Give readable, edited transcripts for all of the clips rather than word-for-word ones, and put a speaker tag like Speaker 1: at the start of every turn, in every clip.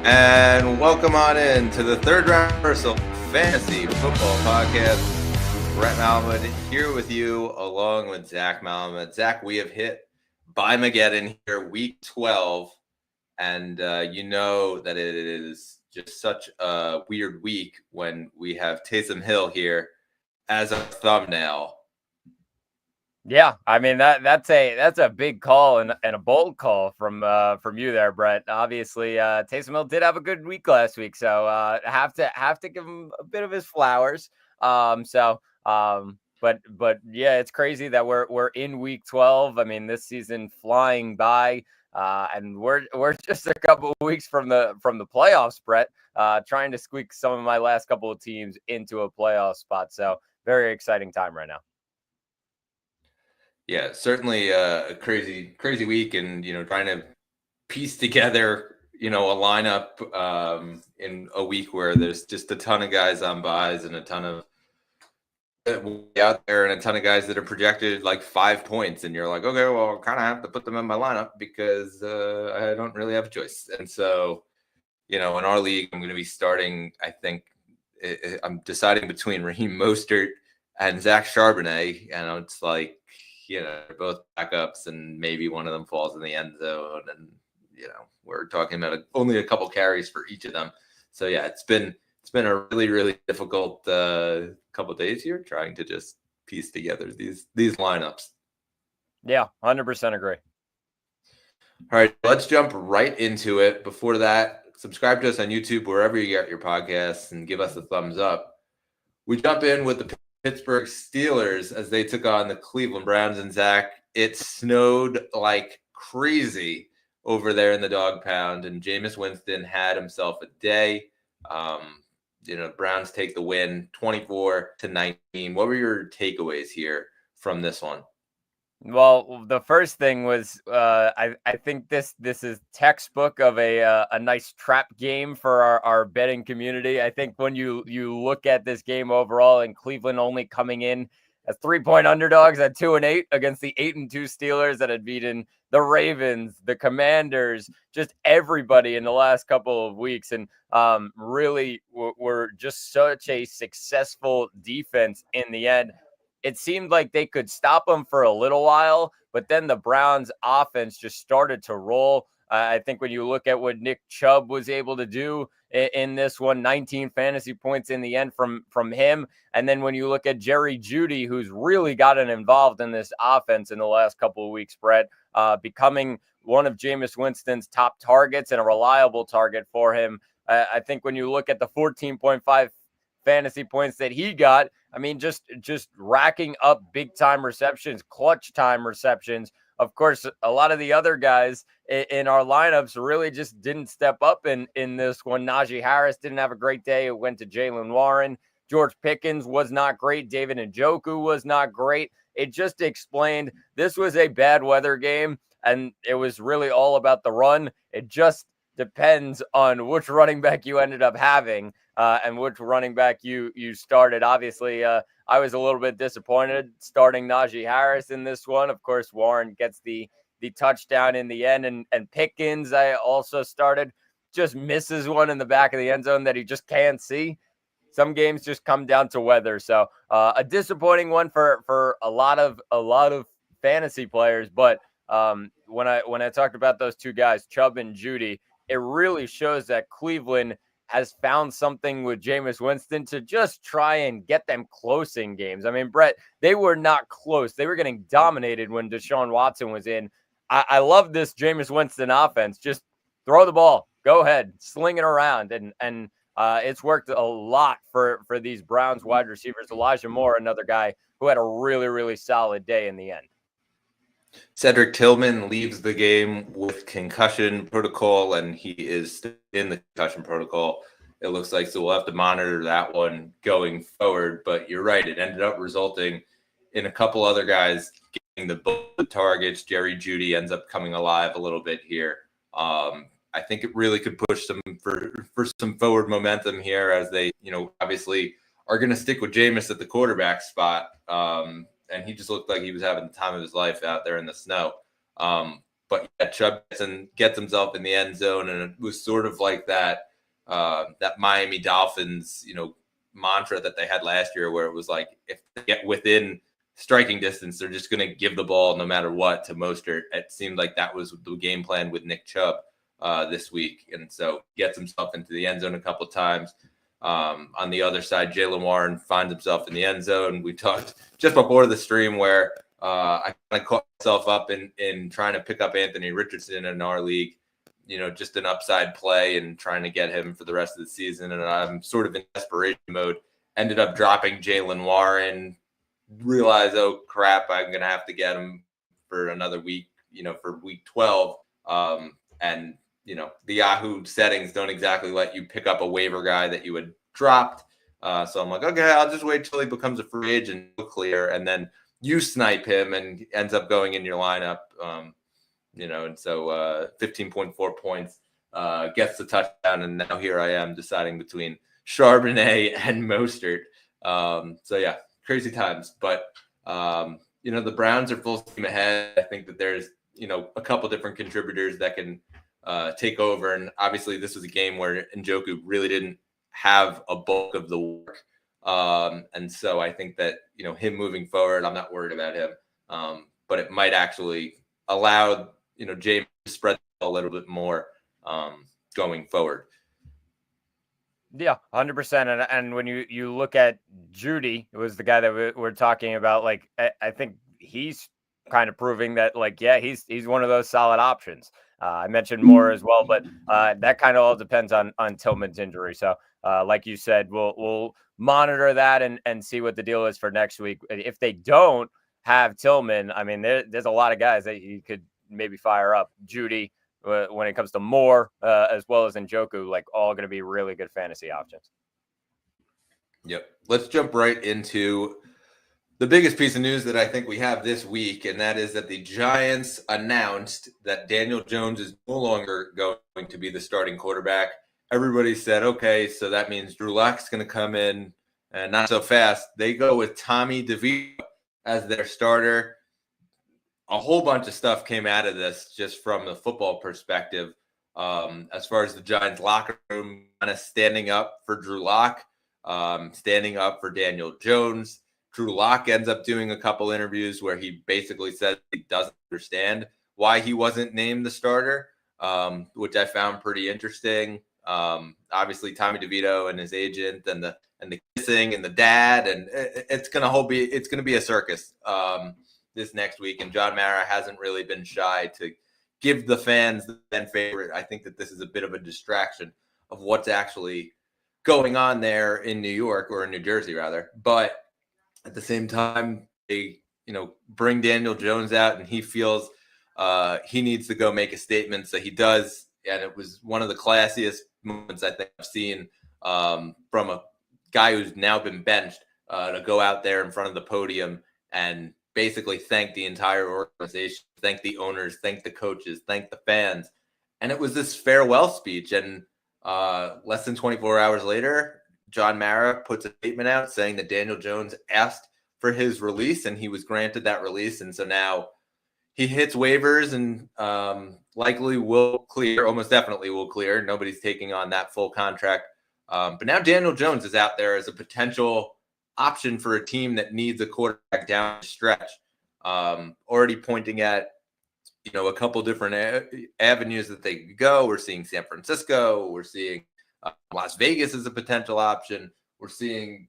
Speaker 1: And welcome on in to the Third Round Universal Fantasy Football Podcast. Brett Malamud here with you along with Zach Malamud. Zach, we have hit Bimageddon here, week 12. And you know that it is just such a weird week when we have Taysom Hill here as a thumbnail.
Speaker 2: Yeah, I mean that's a big call and a bold call from you there, Brett. Obviously, Taysom Hill did have a good week last week, so have to give him a bit of his flowers. But yeah, it's crazy that we're in week 12. I mean, this season flying by, and we're just a couple of weeks from the playoffs, Brett. Trying to squeak some of my last couple of teams into a playoff spot. So very exciting time right now.
Speaker 1: Yeah, certainly a crazy week, and trying to piece together a lineup in a week where there's just a ton of guys on buys and a ton of out there and a ton of guys that are projected like 5 points, and you're like, okay, well, I kind of have to put them in my lineup because I don't really have a choice. And so in our league, I'm going to be starting, I think I'm deciding between Raheem Mostert and Zach Charbonnet, and it's like, they're both backups, and maybe one of them falls in the end zone, and we're talking about only a couple carries for each of them. So yeah, it's been a really difficult couple of days here trying to just piece together these lineups.
Speaker 2: Yeah, 100% agree.
Speaker 1: All right, let's jump right into it. Before that, subscribe to us on YouTube, wherever you get your podcasts, and give us a thumbs up. We jump in with the Pittsburgh Steelers as they took on the Cleveland Browns. And Zach, it snowed like crazy over there in the dog pound, and Jameis Winston had himself a day. Browns take the win 24-19. What were your takeaways here from this one?
Speaker 2: Well, the first thing was I think this is textbook of a nice trap game for our betting community. I think when you look at this game overall, and Cleveland only coming in as 3-point underdogs at 2-8 against the 8-2 Steelers that had beaten the Ravens, the Commanders, just everybody in the last couple of weeks, and really were just such a successful defense in the end. It seemed like they could stop them for a little while, but then the Browns offense just started to roll. I think when you look at what Nick Chubb was able to do in this one, 19 fantasy points in the end from him. And then when you look at Jerry Jeudy, who's really gotten involved in this offense in the last couple of weeks, Brett, becoming one of Jameis Winston's top targets and a reliable target for him. I think when you look at the 14.5 fantasy points that he got, I mean, just racking up big time receptions, clutch time receptions. Of course, a lot of the other guys in our lineups really just didn't step up in this one. Najee Harris didn't have a great day. It went to Jaylen Warren. George Pickens was not great. David Njoku was not great. It just explained this was a bad weather game, and it was really all about the run. It just depends on which running back you ended up having and which running back you started. Obviously, I was a little bit disappointed starting Najee Harris in this one. Of course, Warren gets the touchdown in the end, and Pickens I also started, just misses one in the back of the end zone that he just can't see. Some games just come down to weather. So a disappointing one for a lot of fantasy players. But when I talked about those two guys, Chubb and Jeudy, it really shows that Cleveland has found something with Jameis Winston to just try and get them close in games. I mean, Brett, they were not close. They were getting dominated when Deshaun Watson was in. I love this Jameis Winston offense. Just throw the ball. Go ahead. Sling it around. And it's worked a lot for these Browns wide receivers. Elijah Moore, another guy who had a really, really solid day in the end.
Speaker 1: Cedric Tillman leaves the game with concussion protocol, and he is in the concussion protocol. It looks like, so we'll have to monitor that one going forward. But you're right, it ended up resulting in a couple other guys getting the targets. Jerry Jeudy ends up coming alive a little bit here. I think it really could push some for some forward momentum here, as they, obviously are going to stick with Jameis at the quarterback spot. And he just looked like he was having the time of his life out there in the snow. But yeah, Chubb gets himself in the end zone, and it was sort of like that Miami Dolphins, mantra that they had last year, where it was like, if they get within striking distance, they're just going to give the ball no matter what to Mostert. It seemed like that was the game plan with Nick Chubb this week, and so gets himself into the end zone a couple times. On the other side, Jaylen Warren finds himself in the end zone. We talked just before the stream where I kind of caught myself up in trying to pick up Anthony Richardson in our league, just an upside play and trying to get him for the rest of the season. And I'm sort of in desperation mode. Ended up dropping Jaylen Warren, realized, oh crap, I'm going to have to get him for another week, for week 12. And the Yahoo settings don't exactly let you pick up a waiver guy that you had dropped. So I'm like, okay, I'll just wait till he becomes a free agent, clear, and then you snipe him and ends up going in your lineup. And so 15.4 points, gets the touchdown, and now here I am deciding between Charbonnet and Mostert. So yeah, crazy times. But the Browns are full steam ahead. I think that there's a couple different contributors that can take over, and obviously this was a game where Njoku really didn't have a bulk of the work. And so I think that, him moving forward, I'm not worried about him. But it might actually allow, James to spread a little bit more going forward.
Speaker 2: Yeah, 100%. And when you look at Jeudy, it was the guy that we're talking about. Like, I think he's kind of proving that, like, yeah, he's one of those solid options. I mentioned Moore as well, but that kind of all depends on Tillman's injury. So, like you said, we'll monitor that and see what the deal is for next week. If they don't have Tillman, I mean, there's a lot of guys that you could maybe fire up. Jeudy, when it comes to Moore, as well as Njoku, like, all going to be really good fantasy options.
Speaker 1: Yep. Let's jump right into the biggest piece of news that I think we have this week, and that is that the Giants announced that Daniel Jones is no longer going to be the starting quarterback. Everybody said, okay, so that means Drew Lock's going to come in, and not so fast. They go with Tommy DeVito as their starter. A whole bunch of stuff came out of this just from the football perspective, as far as the Giants locker room kind of standing up for Drew Lock, standing up for Daniel Jones. Drew Lock ends up doing a couple interviews where he basically said he doesn't understand why he wasn't named the starter, which I found pretty interesting. Obviously, Tommy DeVito and his agent and the kissing and the dad, and it's gonna be a circus this next week. And John Mara hasn't really been shy to give the fans the fan favorite. I think that this is a bit of a distraction of what's actually going on there in New York, or in New Jersey rather, but at the same time, they, bring Daniel Jones out, and he feels he needs to go make a statement. So he does. And it was one of the classiest moments I think I've seen from a guy who's now been benched to go out there in front of the podium and basically thank the entire organization, thank the owners, thank the coaches, thank the fans. And it was this farewell speech. And less than 24 hours later, John Mara puts a statement out saying that Daniel Jones asked for his release, and he was granted that release. And so now he hits waivers and likely will clear, almost definitely will clear. Nobody's taking on that full contract. But now Daniel Jones is out there as a potential option for a team that needs a quarterback down the stretch. Already pointing at, a couple different avenues that they could go. We're seeing San Francisco. We're seeing Las Vegas is a potential option. We're seeing,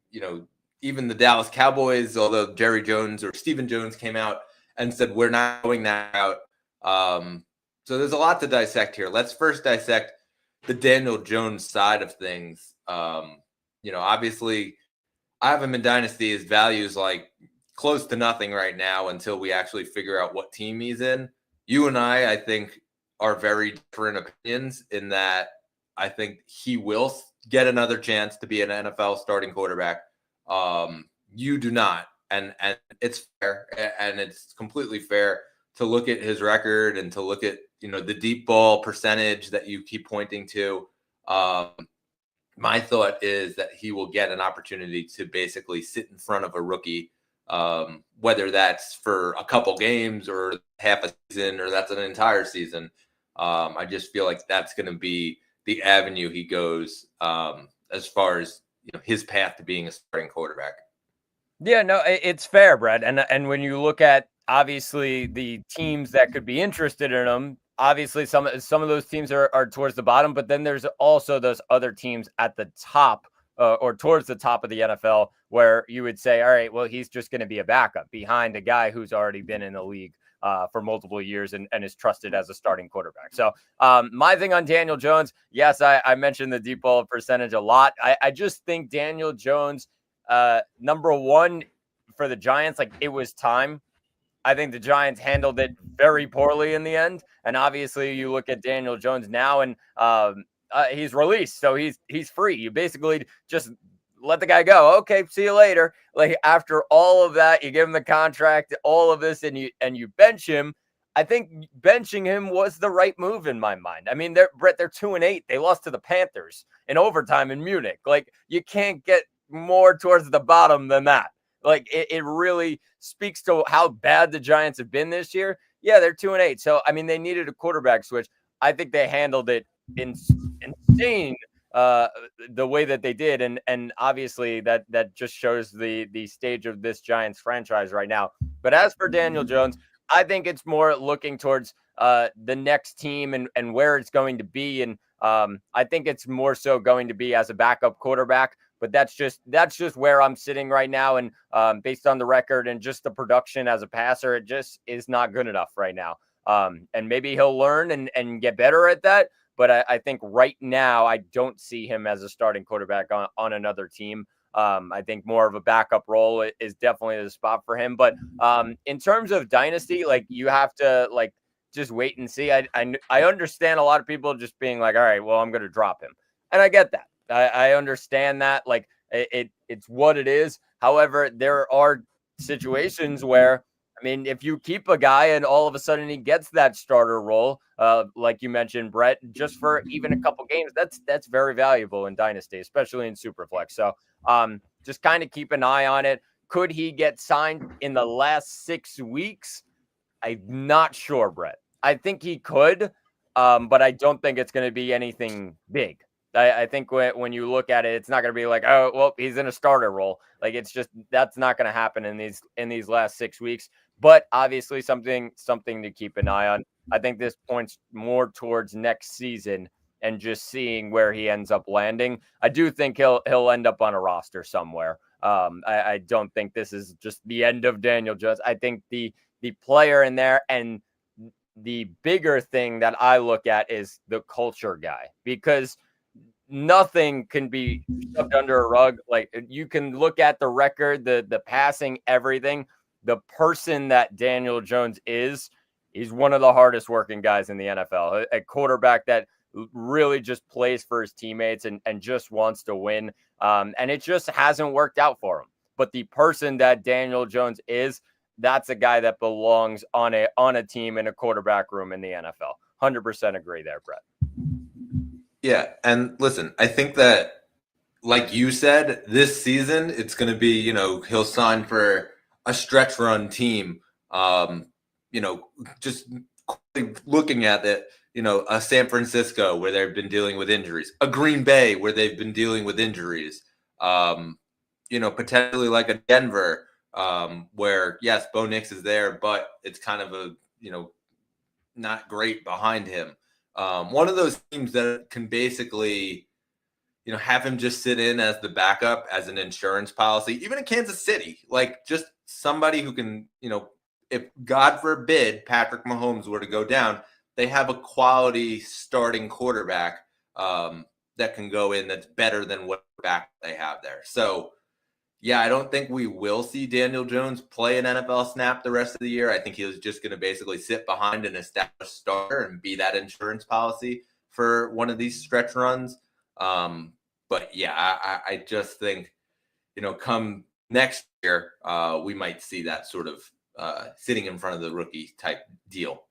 Speaker 1: even the Dallas Cowboys, although Jerry Jones or Stephen Jones came out and said, we're not going that out. So there's a lot to dissect here. Let's first dissect the Daniel Jones side of things. Obviously, I have him in Dynasty. His value is like close to nothing right now until we actually figure out what team he's in. You and I think, are very different opinions in that I think he will get another chance to be an NFL starting quarterback. You do not. And it's fair, and it's completely fair to look at his record and to look at, the deep ball percentage that you keep pointing to. My thought is that he will get an opportunity to basically sit in front of a rookie whether that's for a couple games or half a season or that's an entire season. I just feel like that's going to be the avenue he goes as far as his path to being a starting quarterback.
Speaker 2: Yeah, no, it's fair, Brett. And when you look at obviously the teams that could be interested in him, obviously some of those teams are towards the bottom, but then there's also those other teams at the top or towards the top of the NFL where you would say, all right, well, he's just going to be a backup behind a guy who's already been in the league for multiple years and is trusted as a starting quarterback. So my thing on Daniel Jones, yes, I mentioned the deep ball percentage a lot. I just think Daniel Jones, number one for the Giants, like it was time. I think the Giants handled it very poorly in the end. And obviously you look at Daniel Jones now and he's released. So he's free. You basically just let the guy go. Okay, see you later. Like after all of that, you give him the contract, all of this, and you bench him. I think benching him was the right move in my mind. I mean, they're 2-8. They lost to the Panthers in overtime in Munich. Like you can't get more towards the bottom than that. Like it really speaks to how bad the Giants have been this year. Yeah, they're 2-8. So I mean, they needed a quarterback switch. I think they handled it insane the way that they did, and obviously that just shows the stage of this Giants franchise right now. But as for Daniel Jones, I think it's more looking towards the next team and where it's going to be, and I think it's more so going to be as a backup quarterback. But that's just where I'm sitting right now, and based on the record and just the production as a passer, it just is not good enough right now. And maybe he'll learn and get better at that. But I think right now I don't see him as a starting quarterback on another team. I think more of a backup role is definitely the spot for him. But in terms of dynasty, like you have to like just wait and see. I understand a lot of people just being like, all right, well, I'm going to drop him. And I get that. I understand that. Like it's what it is. However, there are situations where, I mean, if you keep a guy and all of a sudden he gets that starter role, like you mentioned, Brett, just for even a couple games, that's very valuable in Dynasty, especially in Superflex. So just kind of keep an eye on it. Could he get signed in the last 6 weeks? I'm not sure, Brett. I think he could, but I don't think it's going to be anything big. I think when you look at it, it's not going to be like, oh, well, he's in a starter role. Like it's just that's not going to happen in these last 6 weeks. But obviously, something to keep an eye on. I think this points more towards next season and just seeing where he ends up landing. I do think he'll end up on a roster somewhere. I don't think this is just the end of Daniel Jones. I think the player in there and the bigger thing that I look at is the culture guy, because nothing can be shoved under a rug. Like you can look at the record, the passing, everything. The person that Daniel Jones is, he's one of the hardest working guys in the NFL. A quarterback that really just plays for his teammates and just wants to win. And it just hasn't worked out for him. But the person that Daniel Jones is, that's a guy that belongs on a team in a quarterback room in the NFL. 100% agree there, Brett.
Speaker 1: Yeah, and listen, I think that, like you said, this season it's going to be, he'll sign for a stretch run team. Just looking at it, a San Francisco where they've been dealing with injuries, a Green Bay where they've been dealing with injuries, potentially like a Denver where, yes, Bo Nix is there, but it's kind of not great behind him. One of those teams that can basically, have him just sit in as the backup as an insurance policy, even in Kansas City, like just somebody who can, if God forbid Patrick Mahomes were to go down, they have a quality starting quarterback that can go in that's better than what back they have there. So, yeah, I don't think we will see Daniel Jones play an NFL snap the rest of the year. I think he was just going to basically sit behind an established starter and be that insurance policy for one of these stretch runs. But yeah, I just think, come next year, we might see that sort of sitting in front of the rookie type deal.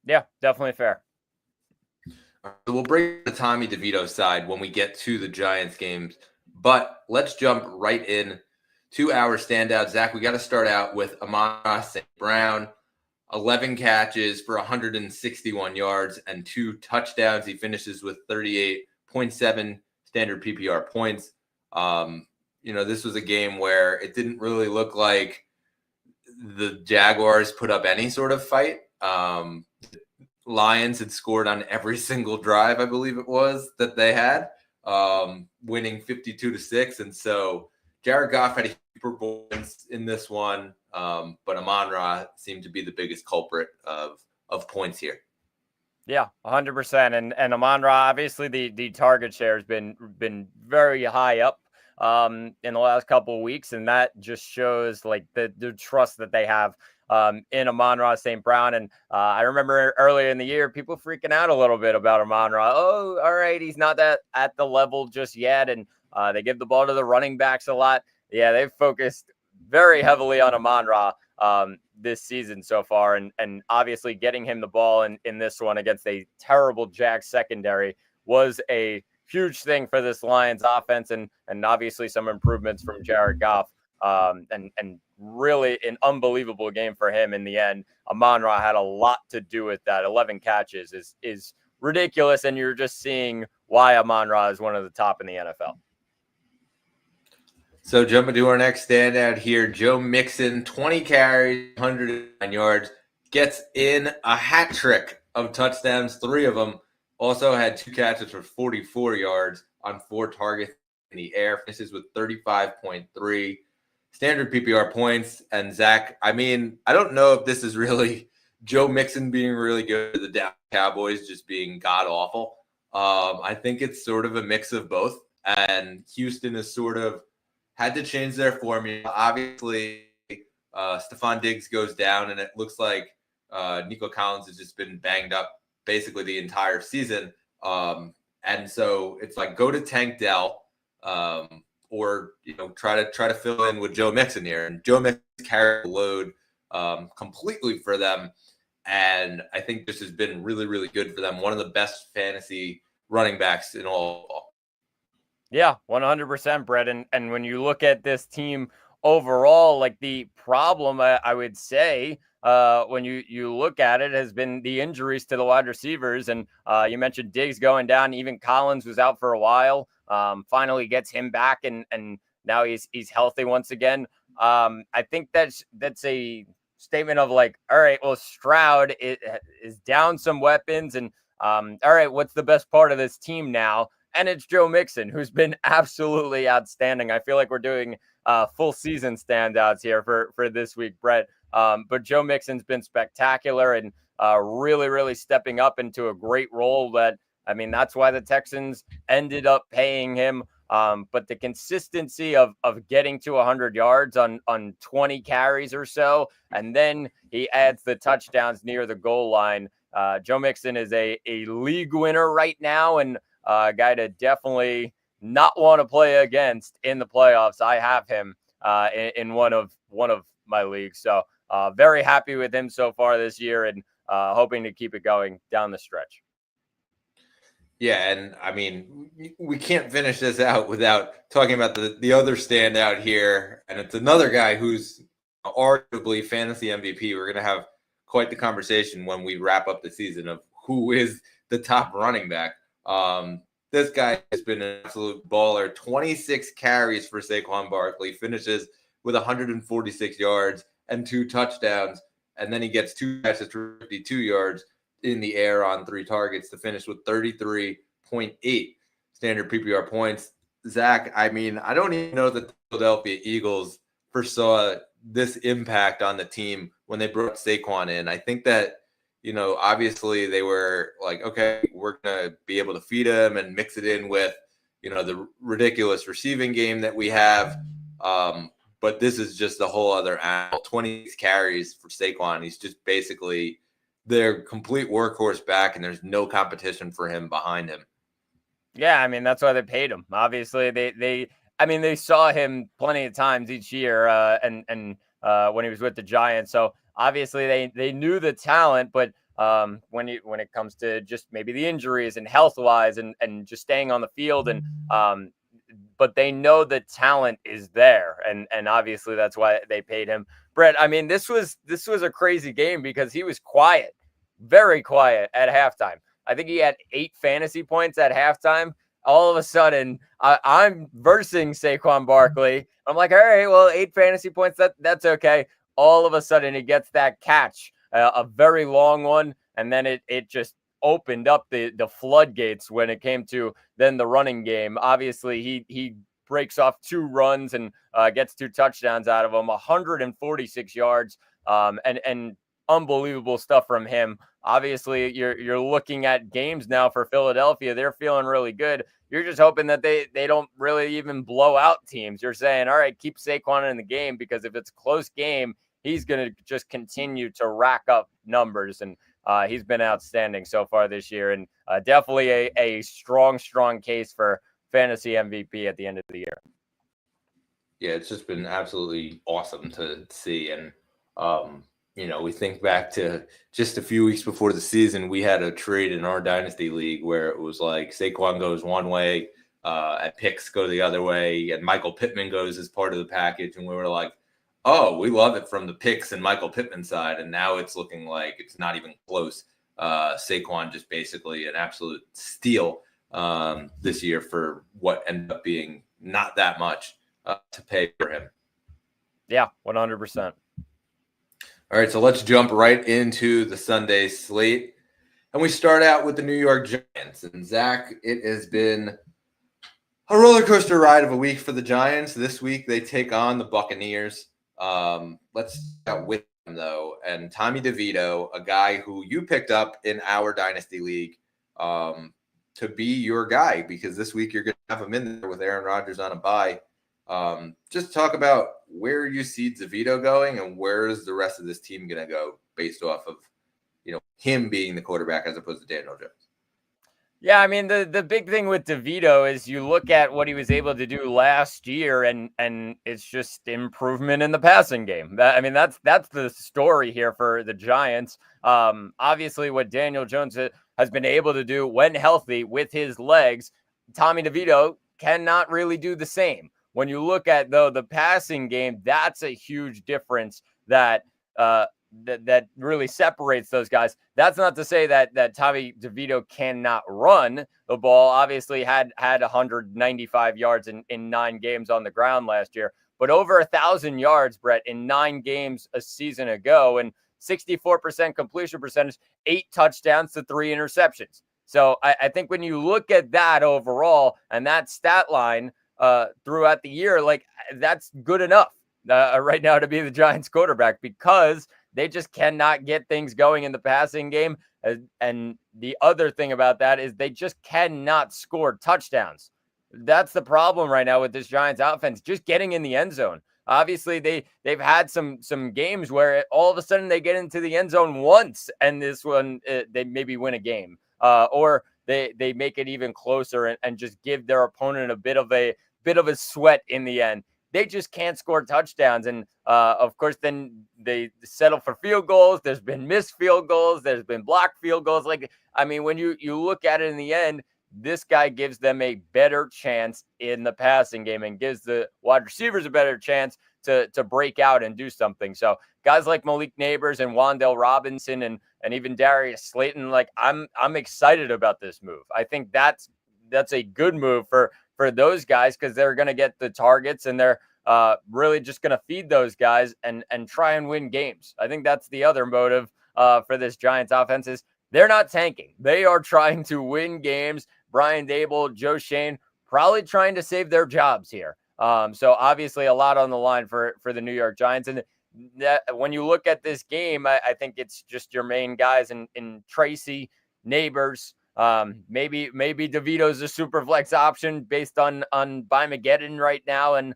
Speaker 2: Yeah, definitely fair.
Speaker 1: We'll bring the Tommy DeVito side when we get to the Giants games, but let's jump right in 2-hour standout. Zach, we got to start out with Amon-Ra St. Brown. 11 catches for 161 yards and 2 touchdowns. He finishes with 38.7 standard PPR points. This was a game where it didn't really look like the Jaguars put up any sort of fight. Lions had scored on every single drive, I believe it was, that they had, winning 52-6. And so Jared Goff had a performance in this one, but Amon-Ra seemed to be the biggest culprit of points here.
Speaker 2: Yeah, 100%. And Amon-Ra, obviously the target share has been very high up in the last couple of weeks, and that just shows like the trust that they have in Amon-Ra St. Brown. And I remember earlier in the year, people freaking out a little bit about Amon-Ra. Oh, all right, he's not that at the level just yet, and they give the ball to the running backs a lot. Yeah, they've focused very heavily on Amon-Ra this season so far, and obviously getting him the ball in this one against a terrible Jags secondary was a huge thing for this Lions offense, and obviously some improvements from Jared Goff, and really an unbelievable game for him in the end. Amon-Ra had a lot to do with that. 11 catches is ridiculous, and you're just seeing why Amon-Ra is one of the top in the NFL.
Speaker 1: So jumping to our next standout here, Joe Mixon, 20 carries, 109 yards, gets in a hat trick of touchdowns, 3 of them. Also had 2 catches for 44 yards on 4 targets in the air. Finishes with 35.3 standard PPR points. And Zach, I mean, I don't know if this is really Joe Mixon being really good, the Dallas Cowboys just being god awful. I think it's sort of a mix of both. And Houston is sort of had to change their formula. Obviously, Stephon Diggs goes down, and it looks like Nico Collins has just been banged up basically the entire season. And so it's like go to Tank Dell, or try to fill in with Joe Mixon here. And Joe Mixon carried the load completely for them. And I think this has been really, really good for them. One of the best fantasy running backs in all of ball.
Speaker 2: Yeah, 100%, Brett. And when you look at this team overall, like the problem, I would say, when you look at it, has been the injuries to the wide receivers. And you mentioned Diggs going down. Even Collins was out for a while. Finally gets him back, and now he's healthy once again. I think that's a statement of like, all right, well, Stroud is down some weapons, and all right, what's the best part of this team now? And it's Joe Mixon, who's been absolutely outstanding. I feel like we're doing full season standouts here for this week, Brett. But Joe Mixon's been spectacular and really, really stepping up into a great role. That's why the Texans ended up paying him. But the consistency of getting to 100 yards on 20 carries or so, and then he adds the touchdowns near the goal line. Joe Mixon is a league winner right now, and a guy to definitely not want to play against in the playoffs. I have him in one of my leagues. So very happy with him so far this year, and hoping to keep it going down the stretch.
Speaker 1: Yeah, and I mean, we can't finish this out without talking about the other standout here, and it's another guy who's arguably fantasy MVP. We're going to have quite the conversation when we wrap up the season of who is the top running back. This guy has been an absolute baller. 26 carries for Saquon Barkley, finishes with 146 yards and 2 touchdowns, and then he gets 2 catches for 52 yards in the air on 3 targets to finish with 33.8 standard PPR points. Zach, I mean, I don't even know that the Philadelphia Eagles foresaw this impact on the team when they brought Saquon in. I think that, obviously they were like, okay, we're going to be able to feed him and mix it in with, the ridiculous receiving game that we have. But this is just a whole other animal. 20 carries for Saquon. He's just basically their complete workhorse back, and there's no competition for him behind him.
Speaker 2: Yeah, I mean, that's why they paid him. Obviously, they saw him plenty of times each year, and when he was with the Giants. So obviously they knew the talent, but when it comes to just maybe the injuries and health wise and just staying on the field and but they know the talent is there, and obviously that's why they paid him. Brett, I mean, this was a crazy game because he was quiet, very quiet at halftime. I think he had 8 fantasy points at halftime. All of a sudden, I'm versing Saquon Barkley. I'm like, all right, well, 8 fantasy points, that's okay. All of a sudden, he gets that catch, a very long one, and then it just opened up the floodgates when it came to then the running game. Obviously, he breaks off 2 runs and gets 2 touchdowns out of them, 146 yards, and unbelievable stuff from him. Obviously, you're looking at games now for Philadelphia. They're feeling really good. You're just hoping that they don't really even blow out teams. You're saying, all right, keep Saquon in the game, because if it's a close game, he's going to just continue to rack up numbers. And he's been outstanding so far this year, and definitely a strong case for fantasy MVP at the end of the year.
Speaker 1: Yeah, it's just been absolutely awesome to see. And, we think back to just a few weeks before the season, we had a trade in our Dynasty League where it was like Saquon goes one way, and picks go the other way, and Michael Pittman goes as part of the package. And we were like, oh, we love it from the picks and Michael Pittman side. And now it's looking like it's not even close. Saquon just basically an absolute steal this year for what ended up being not that much to pay for him.
Speaker 2: Yeah, 100%.
Speaker 1: All right, so let's jump right into the Sunday slate. And we start out with the New York Giants. And Zach, it has been a roller coaster ride of a week for the Giants. This week they take on the Buccaneers. Let's start with them, though. And Tommy DeVito, a guy who you picked up in our Dynasty League to be your guy, because this week you're going to have him in there with Aaron Rodgers on a bye. Just talk about where you see DeVito going and where is the rest of this team going to go based off of, him being the quarterback as opposed to Daniel Jones.
Speaker 2: Yeah, I mean, the big thing with DeVito is you look at what he was able to do last year, and it's just improvement in the passing game. That's the story here for the Giants. Obviously, what Daniel Jones has been able to do when healthy with his legs, Tommy DeVito cannot really do the same. When you look at, though, the passing game, that's a huge difference that really separates those guys. That's not to say that Tommy DeVito cannot run the ball. Obviously had 195 yards in 9 games on the ground last year, but over 1,000 yards, Brett, in 9 games a season ago, and 64% completion percentage, 8 touchdowns to 3 interceptions. So I think when you look at that overall and that stat line throughout the year, like, that's good enough right now to be the Giants quarterback, because they just cannot get things going in the passing game. And the other thing about that is they just cannot score touchdowns. That's the problem right now with this Giants offense, just getting in the end zone. Obviously, they've had some games where all of a sudden they get into the end zone once, and this one they maybe win a game, or they make it even closer and just give their opponent a bit of a sweat in the end. They just can't score touchdowns. And of course, then they settle for field goals. There's been missed field goals. There's been blocked field goals. When you look at it in the end, this guy gives them a better chance in the passing game and gives the wide receivers a better chance to break out and do something. So guys like Malik Neighbors and Wan'Dale Robinson and even Darius Slayton, like, I'm excited about this move. I think that's a good move for those guys, because they're going to get the targets and they're really just going to feed those guys and try and win games. I think that's the other motive for this Giants offense is they're not tanking. They are trying to win games. Brian Daboll, Joe Schoen, probably trying to save their jobs here. So obviously a lot on the line for the New York Giants. And when you look at this game, I think it's just your main guys in Tracy, Neighbors. Maybe DeVito's a super flex option based on Bymageddon right now. And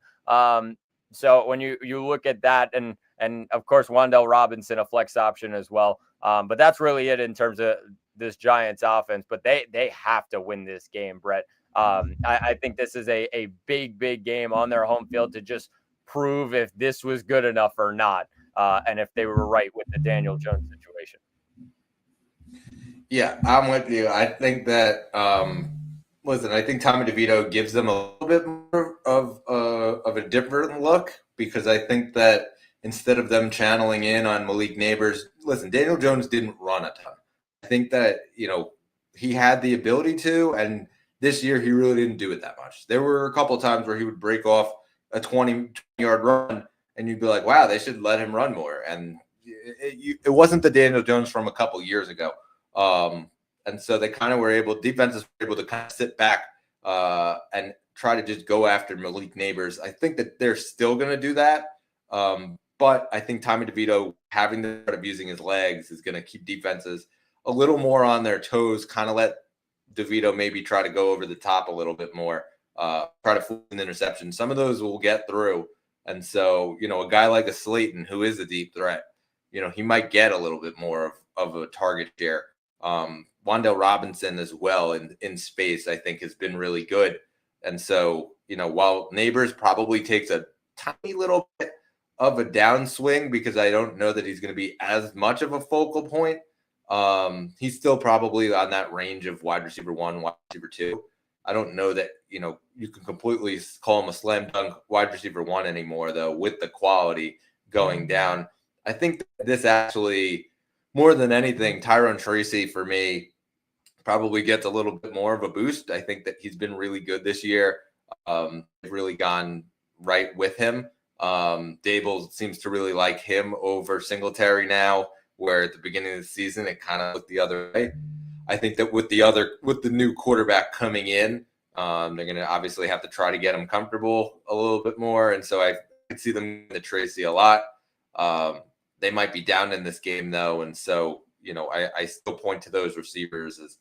Speaker 2: so when you look at that, and of course Wan'Dale Robinson, a flex option as well. But that's really it in terms of this Giants offense. But they have to win this game, Brett. I think this is a big game on their home field to just prove if this was good enough or not, and if they were right with the Daniel Jones situation.
Speaker 1: Yeah, I'm with you. I think that Listen, I think Tommy DeVito gives them a little bit more of a different look, because I think that instead of them channeling in on Malik Neighbors, listen, Daniel Jones didn't run a ton. I think that, he had the ability to, and this year he really didn't do it that much. There were a couple of times where he would break off a 20-yard run, and you'd be like, wow, they should let him run more. And it wasn't the Daniel Jones from a couple years ago. And so they kind of defenses were able to kind of sit back and try to just go after Malik Neighbors. I think that they're still going to do that. But I think Tommy DeVito having to start abusing his legs is going to keep defenses a little more on their toes, kind of let DeVito maybe try to go over the top a little bit more, try to force an interception. Some of those will get through. And so, a guy like a Slayton, who is a deep threat, he might get a little bit more of a target share. Wan'Dale Robinson as well in space, I think, has been really good. And so, while Neighbors probably takes a tiny little bit of a downswing, because I don't know that he's going to be as much of a focal point, he's still probably on that range of wide receiver 1, wide receiver 2. I don't know that, you can completely call him a slam dunk wide receiver 1 anymore, though, with the quality going down. I think this actually, more than anything, Tyrone Tracy for me probably gets a little bit more of a boost. I think that he's been really good this year. They've really gone right with him. Dable seems to really like him over Singletary now, where at the beginning of the season it kind of looked the other way. I think that with the new quarterback coming in, they're going to obviously have to try to get him comfortable a little bit more. And so I could see them in the Tracy a lot. They might be down in this game, though. And so, I still point to those receivers as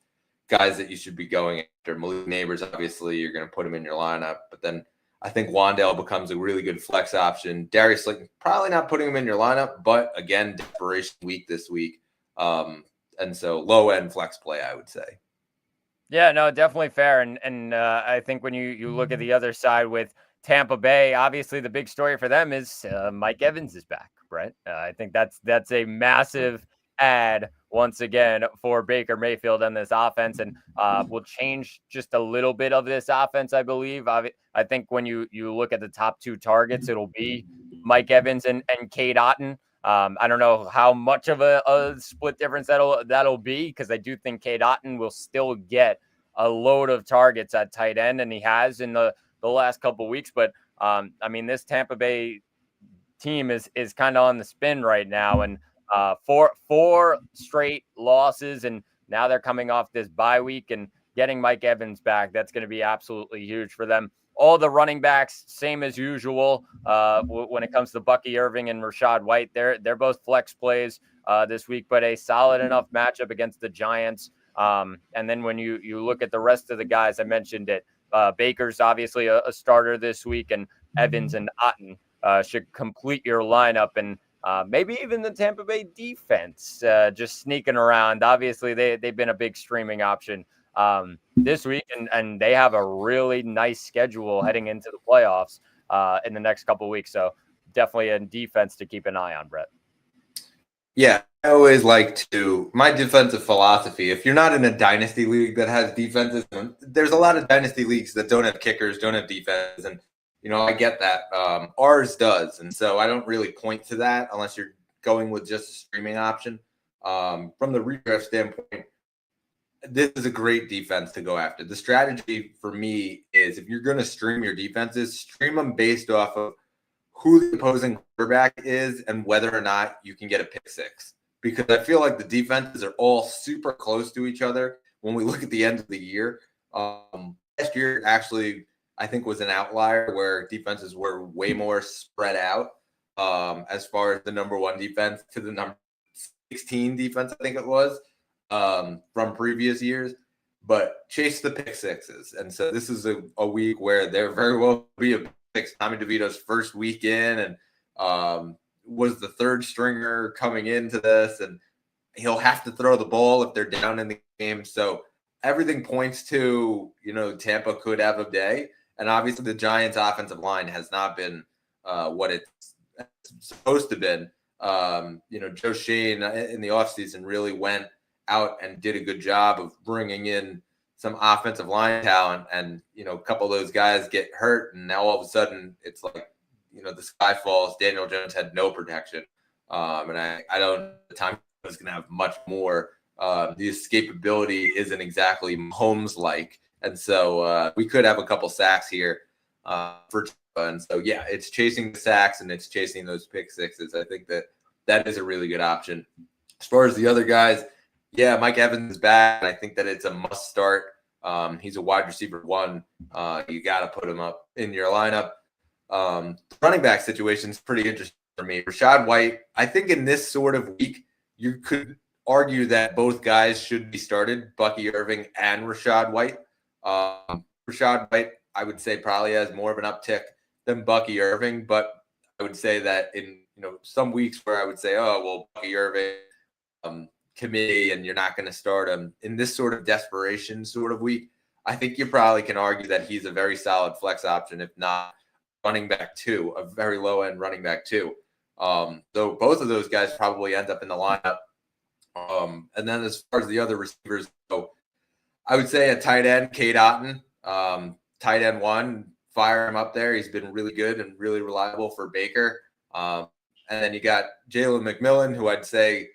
Speaker 1: guys that you should be going after. Malik Neighbors, obviously, you're going to put him in your lineup. But then I think Wan'Dale becomes a really good flex option. Darius Slayton, probably not putting him in your lineup. But, again, desperation week this week. And so low-end flex play, I would say.
Speaker 2: Yeah, no, definitely fair. And I think when you look at the other side with Tampa Bay, obviously the big story for them is Mike Evans is back, right? I think that's a massive add once again for Baker Mayfield and this offense, and will change just a little bit of this offense, I believe. I think when you look at the top 2 targets, it'll be Mike Evans and Cade Otton. I don't know how much of a split difference that'll be, because I do think Cade Otton will still get a load of targets at tight end, and he has in the last couple of weeks. But this Tampa Bay team is kind of on the spin right now, and four straight losses, and now they're coming off this bye week, and getting Mike Evans back, that's going to be absolutely huge for them. All the running backs, same as usual. When it comes to Bucky Irving and Rachaad White, they're both flex plays this week, but a solid enough matchup against the Giants. And then when you look at the rest of the guys, I mentioned it. Baker's obviously a starter this week, and Evans and Otton should complete your lineup, and maybe even the Tampa Bay defense just sneaking around. Obviously, they've been a big streaming option this week, and they have a really nice schedule heading into the playoffs in the next couple of weeks. So definitely a defense to keep an eye on, Brett.
Speaker 1: Yeah, I always like my defensive philosophy. If you're not in a dynasty league that has defenses, there's a lot of dynasty leagues that don't have kickers, don't have defense, and I get that. Ours does, and so I don't really point to that unless you're going with just a streaming option. From the redraft standpoint, this is a great defense to go after. The strategy for me is, if you're going to stream your defenses, stream them based off of who the opposing quarterback is and whether or not you can get a pick six. Because I feel like the defenses are all super close to each other when we look at the end of the year. Last year, actually, I think was an outlier where defenses were way more spread out as far as the number 1 defense to the number 16 defense, I think it was, from previous years. But chase the pick sixes. And so this is a week where there very well be a pick six. Tommy DeVito's first week in, and was the third stringer coming into this, and he'll have to throw the ball if they're down in the game. So everything points to, Tampa could have a day. And obviously the Giants offensive line has not been what it's supposed to been. Joe Shane in the offseason really went out and did a good job of bringing in some offensive line talent, and a couple of those guys get hurt, and now all of a sudden it's like the sky falls. Daniel Jones had no protection, and I don't the time is going to have much more. The escapability isn't exactly Mahomes like, and so we could have a couple sacks here for. And so, yeah, it's chasing the sacks and it's chasing those pick sixes. I think that is a really good option. As far as the other guys, yeah, Mike Evans is back. And I think that it's a must start. He's a wide receiver 1. You got to put him up in your lineup. The running back situation is pretty interesting for me. Rachaad White, I think in this sort of week, you could argue that both guys should be started, Bucky Irving and Rachaad White. Rachaad White, I would say, probably has more of an uptick than Bucky Irving, but I would say that in some weeks where I would say, oh well, Bucky Irving committee, and you're not going to start him in this sort of desperation sort of week, I think you probably can argue that he's a very solid flex option, if not running back 2, a very low end running back 2. Though both of those guys probably end up in the lineup. And then as far as the other receivers go, I would say a tight end, Cade Otton, tight end 1. Fire him up there. He's been really good and really reliable for Baker. And then you got Jalen McMillan, who I'd say,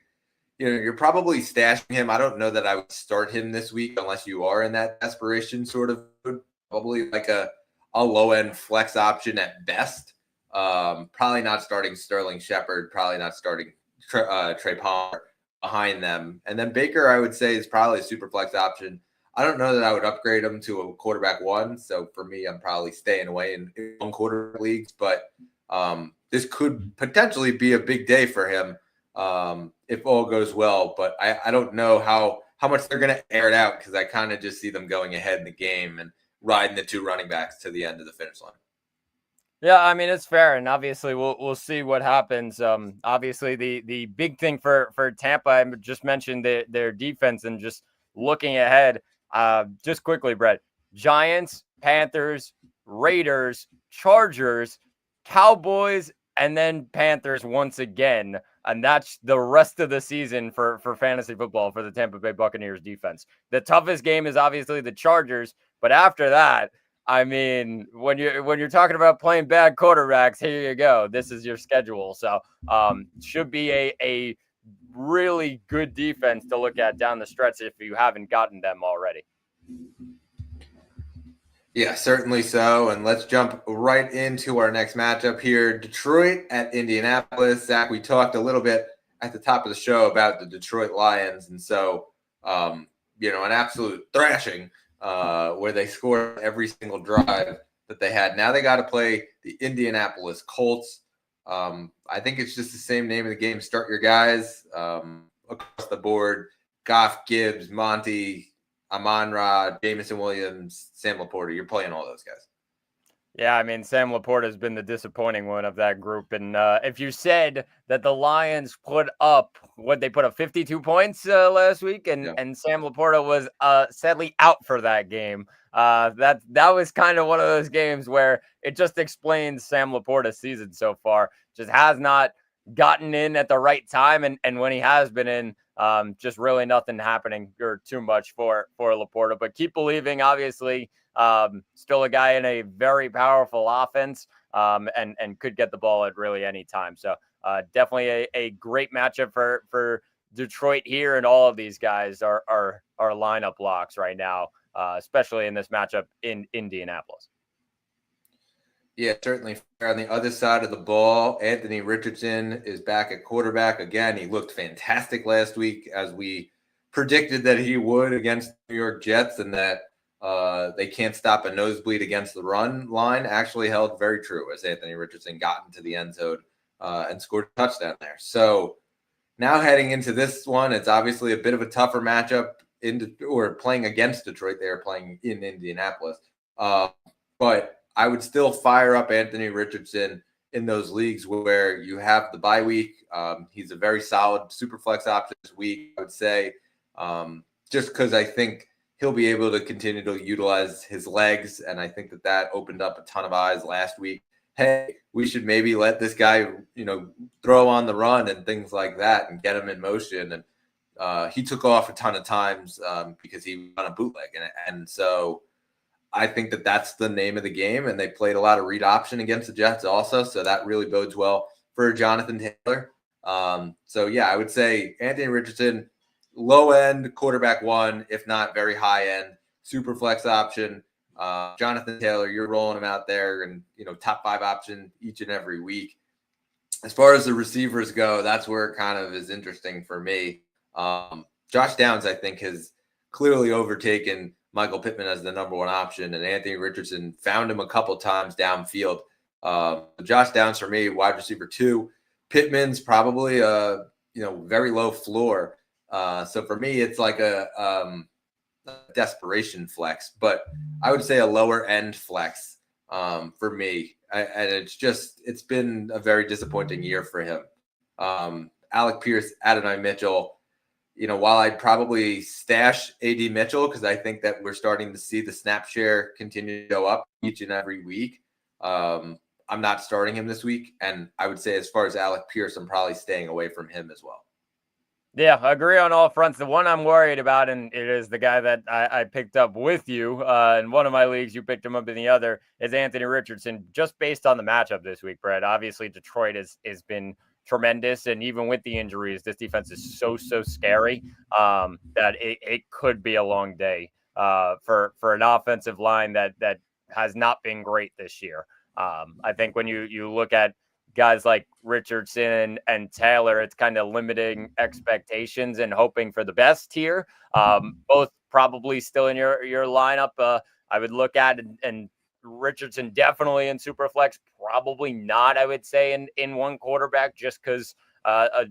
Speaker 1: you're probably stashing him. I don't know that I would start him this week unless you are in that desperation sort of mood. Probably like a low-end flex option at best. Probably not starting Sterling Shepard. Probably not starting Trey Palmer behind them. And then Baker, I would say, is probably a super flex option. I don't know that I would upgrade him to a quarterback 1. So for me, I'm probably staying away in one quarterback leagues. But this could potentially be a big day for him if all goes well. But I don't know how much they're going to air it out, because I kind of just see them going ahead in the game and riding the 2 running backs to the end of the finish line.
Speaker 2: Yeah, I mean, it's fair, and obviously we'll see what happens. Obviously, the big thing for Tampa, I just mentioned their defense, and just looking ahead. Just quickly, Brett, Giants, Panthers, Raiders, Chargers, Cowboys, and then Panthers once again. And that's the rest of the season for fantasy football for the Tampa Bay Buccaneers defense. The toughest game is obviously the Chargers, but after that, I mean, when you're talking about playing bad quarterbacks, here you go. This is your schedule. So should be a really good defense to look at down the stretch if you haven't gotten them already.
Speaker 1: Yeah, certainly so. And let's jump right into our next matchup here. Detroit at Indianapolis. Zach, we talked a little bit at the top of the show about the Detroit Lions. And so, an absolute thrashing where they scored every single drive that they had. Now they got to play the Indianapolis Colts. I think it's just the same name of the game. Start your guys across the board. Goff, Gibbs, Monty, Amon-Ra, Jameson Williams, Sam Laporta. You're playing all those guys.
Speaker 2: Yeah, I mean, Sam Laporta has been the disappointing one of that group. And if you said that the Lions put up 52 points last week, and Sam Laporta was sadly out for that game, that was kind of one of those games where it just explains Sam Laporta's season so far. Just has not gotten in at the right time, and when he has been in, just really nothing happening or too much for Laporta. But keep believing, obviously. Still a guy in a very powerful offense, and could get the ball at really any time. So definitely a great matchup for Detroit here, and all of these guys are lineup locks right now, especially in this matchup in Indianapolis.
Speaker 1: Yeah, certainly fair. On the other side of the ball, Anthony Richardson is back at quarterback. Again, he looked fantastic last week, as we predicted that he would against the New York Jets, and that they can't stop a nosebleed against the run line. Actually held very true, as Anthony Richardson got into the end zone and scored a touchdown there. So now heading into this one, it's obviously a bit of a tougher matchup or playing against Detroit. They are playing in Indianapolis. But I would still fire up Anthony Richardson in those leagues where you have the bye week. He's a very solid super flex option this week, I would say, just because I think he'll be able to continue to utilize his legs. And I think that opened up a ton of eyes last week. Hey, we should maybe let this guy, throw on the run and things like that and get him in motion. And he took off a ton of times because he was on a bootleg. And so I think that that's the name of the game. And they played a lot of read option against the Jets also. So that really bodes well for Jonathan Taylor. So, yeah, I would say Anthony Richardson, low end quarterback one, if not very high end, super flex option. Jonathan Taylor, you're rolling him out there and, top 5 option each and every week. As far as the receivers go, that's where it kind of is interesting for me. Josh Downs, I think, has clearly overtaken Michael Pittman as the number one option, and Anthony Richardson found him a couple times downfield. Josh Downs for me, wide receiver 2. Pittman's probably a very low floor. So for me, it's like a desperation flex, but I would say a lower end flex for me. And it's been a very disappointing year for him. Alec Pierce, Adonai Mitchell, while I'd probably stash AD Mitchell because I think that we're starting to see the snap share continue to go up each and every week. I'm not starting him this week. And I would say as far as Alec Pierce, I'm probably staying away from him as well.
Speaker 2: Yeah, I agree on all fronts. The one I'm worried about, and it is the guy that I picked up with you in one of my leagues, you picked him up in the other, is Anthony Richardson, just based on the matchup this week, Brett. Obviously, Detroit has been tremendous, and even with the injuries, this defense is so scary that it could be a long day for an offensive line that has not been great this year. I think when you look at guys like Richardson and Taylor, it's kind of limiting expectations and hoping for the best here. Both probably still in your lineup. I would look at and Richardson definitely in Superflex, probably not, I would say, in one quarterback just because of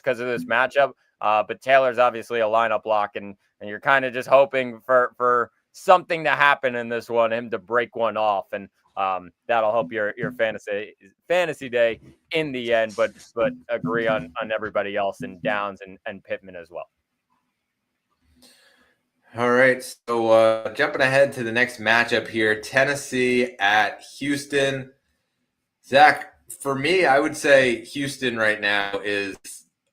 Speaker 2: this matchup. But Taylor's obviously a lineup lock, and you're kind of just hoping for something to happen in this one, him to break one off, and that'll help your fantasy day in the end. But agree on everybody else, and Downs and Pittman as well.
Speaker 1: All right, so jumping ahead to the next matchup here, Tennessee at Houston. Zach, for me, I would say Houston right now is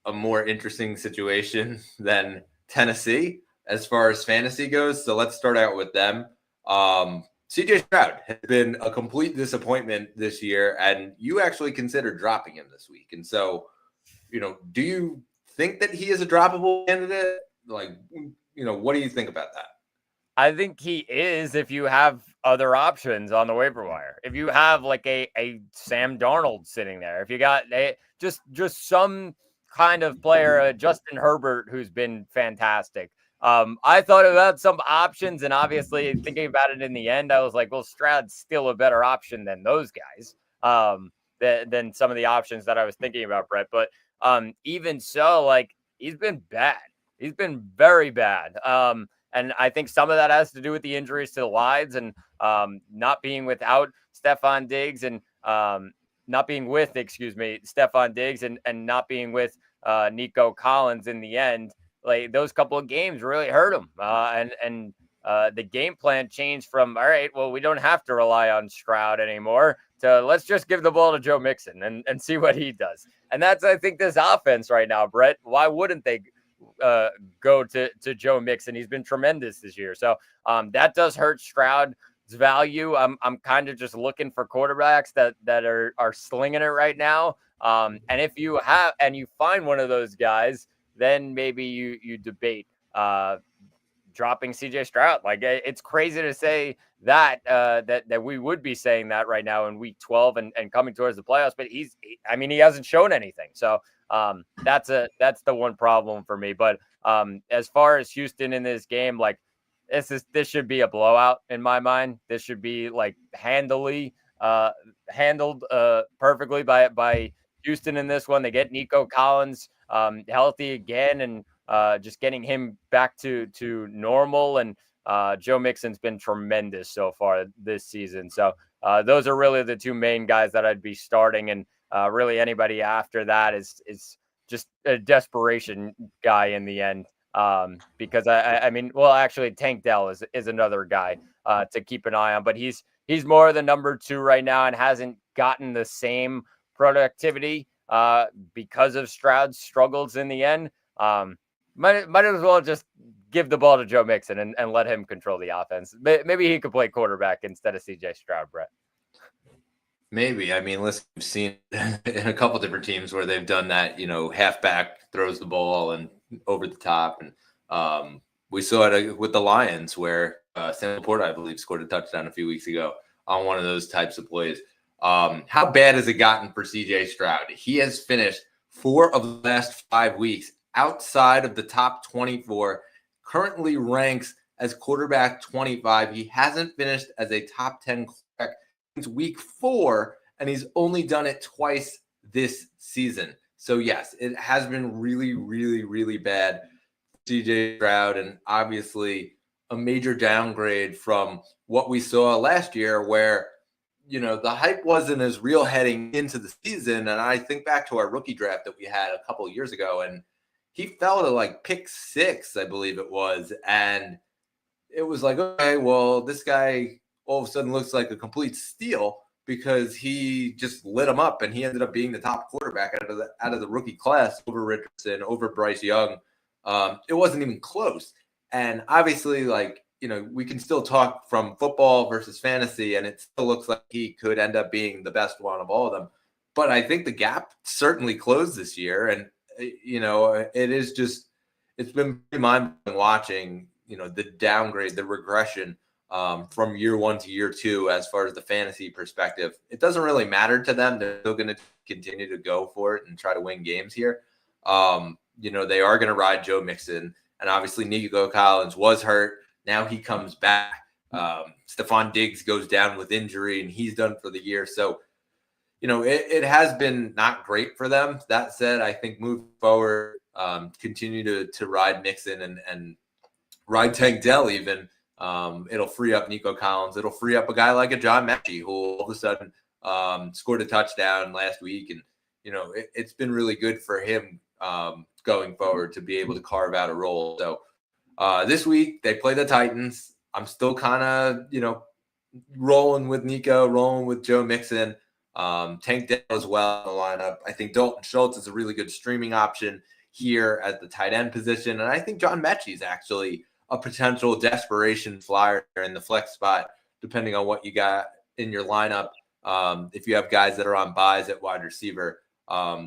Speaker 1: a more interesting situation than Tennessee as far as fantasy goes. So let's start out with them. CJ Stroud has been a complete disappointment this year, and you actually considered dropping him this week. And so, do you think that he is a droppable candidate? What do you think about that?
Speaker 2: I think he is if you have other options on the waiver wire. If you have like a Sam Darnold sitting there, if you got just some kind of player, Justin Herbert, who's been fantastic. I thought about some options, and obviously thinking about it in the end, I was like, well, Stroud's still a better option than those guys, than some of the options that I was thinking about, Brett. But even so, like, he's been bad. He's been very bad. And I think some of that has to do with the injuries to the lines and not being without Stefon Diggs and not being with, Stefon Diggs and not being with Nico Collins in the end. Like, those couple of games really hurt him. And the game plan changed from, all right, well, we don't have to rely on Stroud anymore, to let's just give the ball to Joe Mixon and see what he does. And that's, I think, this offense right now, Brett. Why wouldn't they go to Joe Mixon? He's been tremendous this year. So that does hurt Stroud's value. I'm kind of just looking for quarterbacks that are slinging it right now. And if you have, and you find one of those guys, then maybe you debate dropping CJ Stroud. Like, it's crazy to say that we would be saying that right now in week 12 and coming towards the playoffs, but he hasn't shown anything. So that's the one problem for me. But as far as Houston in this game, like, this should be a blowout in my mind. This should be like handled perfectly by Houston in this one. They get Nico Collins healthy again, and just getting him back to normal. And Joe Mixon's been tremendous so far this season. So those are really the two main guys that I'd be starting. And really anybody after that is just a desperation guy in the end. Because actually Tank Dell is another guy to keep an eye on, but he's more the number 2 right now and hasn't gotten the same productivity because of Stroud's struggles in the end. Might as well just give the ball to Joe Mixon and let him control the offense. Maybe he could play quarterback instead of CJ Stroud, Brett.
Speaker 1: Maybe. I mean, listen, we've seen in a couple different teams where they've done that, halfback throws the ball and over the top. And we saw it with the Lions where Sam Laporta, I believe, scored a touchdown a few weeks ago on one of those types of plays. How bad has it gotten for CJ Stroud? He has finished 4 of the last 5 weeks outside of the top 24, currently ranks as quarterback 25. He hasn't finished as a top 10 quarterback since week 4, and he's only done it twice this season. So yes, it has been really, really, really bad for CJ Stroud, and obviously a major downgrade from what we saw last year where the hype wasn't as real heading into the season. And I think back to our rookie draft that we had a couple of years ago, and he fell to like pick 6, I believe it was. And it was like, okay, well, this guy all of a sudden looks like a complete steal because he just lit him up, and he ended up being the top quarterback out of the rookie class over Richardson, over Bryce Young. It wasn't even close. And obviously, we can still talk from football versus fantasy, and it still looks like he could end up being the best one of all of them. But I think the gap certainly closed this year. And, it's been pretty mind-blowing watching, the downgrade, the regression from year 1 to year 2 as far as the fantasy perspective. It doesn't really matter to them. They're still going to continue to go for it and try to win games here. They are going to ride Joe Mixon. And obviously Nico Collins was hurt. Now he comes back. Stephon Diggs goes down with injury, and he's done for the year. So, it has been not great for them. That said, I think moving forward, continue to ride Mixon and ride Tank Dell even. It'll free up Nico Collins. It'll free up a guy like a John Mechie, who all of a sudden scored a touchdown last week. And, it's been really good for him going forward to be able to carve out a role. So this week they play the Titans. I'm still kind of, rolling with Nico, rolling with Joe Mixon. Tank Dell as well in the lineup. I think Dalton Schultz is a really good streaming option here at the tight end position. And I think John Mechie is actually a potential desperation flyer in the flex spot, depending on what you got in your lineup. If you have guys that are on buys at wide receiver,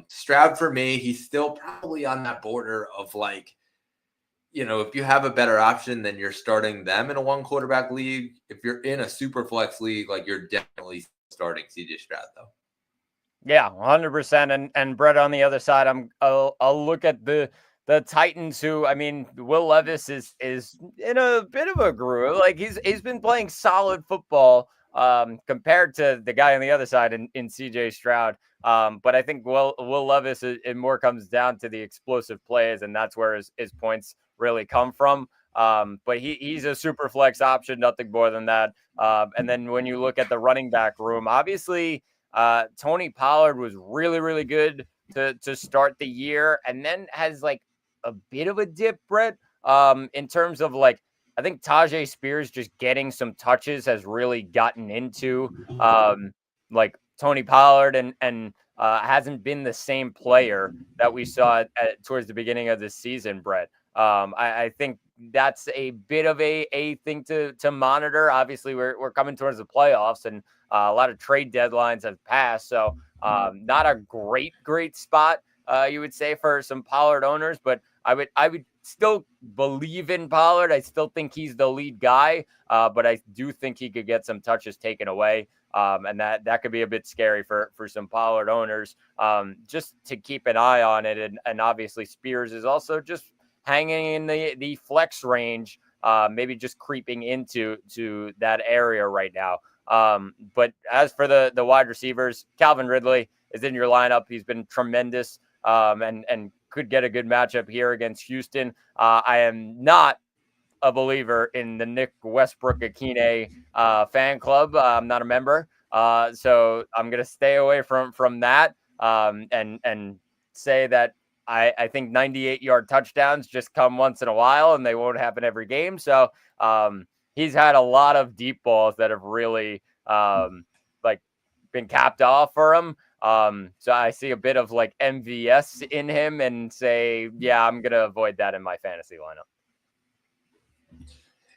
Speaker 1: Stroud for me, he's still probably on that border of if you have a better option, then you're starting them in a 1 quarterback league. If you're in a super flex league, you're definitely starting CJ Stroud though.
Speaker 2: Yeah, 100%. And Brett on the other side, I'll look at the Titans, who, I mean, Will Levis is in a bit of a groove. He's been playing solid football compared to the guy on the other side in CJ Stroud. But I think Will Levis, it more comes down to the explosive plays, and that's where his points really come from. But he's a super flex option, nothing more than that. And then when you look at the running back room, obviously Tony Pollard was really, really good to start the year, and then has a bit of a dip, Brett, in terms of I think Tajay Spears just getting some touches has really gotten into Tony Pollard and hasn't been the same player that we saw towards the beginning of the season, Brett. I think that's a bit of a thing to monitor. Obviously, we're coming towards the playoffs, and a lot of trade deadlines have passed. So not a great spot, you would say, for some Pollard owners, but I would still believe in Pollard. I still think he's the lead guy, but I do think he could get some touches taken away. And that could be a bit scary for some Pollard owners, just to keep an eye on it. And obviously Spears is also just hanging in the flex range, maybe just creeping into that area right now. But as for the wide receivers, Calvin Ridley is in your lineup. He's been tremendous, and could get a good matchup here against Houston. I am not a believer in the Nick Westbrook-Akine fan club. I'm not a member, so I'm going to stay away from that, and say that I think 98-yard touchdowns just come once in a while, and they won't happen every game. So he's had a lot of deep balls that have really been capped off for him. So I see a bit of like MVS in him and say, yeah, I'm going to avoid that in my fantasy lineup.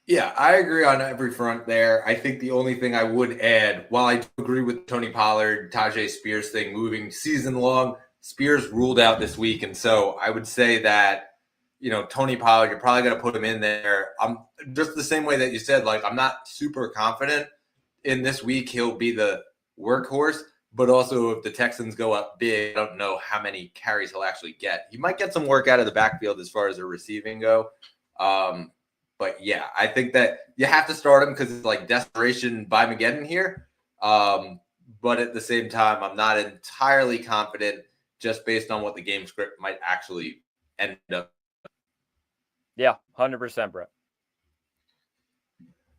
Speaker 1: Yeah, I agree on every front there. I think the only thing I would add, while I do agree with Tony Pollard, Tajay Spears thing moving season long, Spears ruled out this week. And so I would say that, Tony Pollard, you're probably going to put him in there. I'm just the same way that you said, like, I'm not super confident in this week he'll be the workhorse, but also if the Texans go up big, I don't know how many carries he'll actually get. He might get some work out of the backfield as far as the receiving go. But yeah, I think that you have to start him because it's like desperation by Mageddon here. But at the same time, I'm not entirely confident just based on what the game script might actually end up.
Speaker 2: Yeah, 100%, Brett.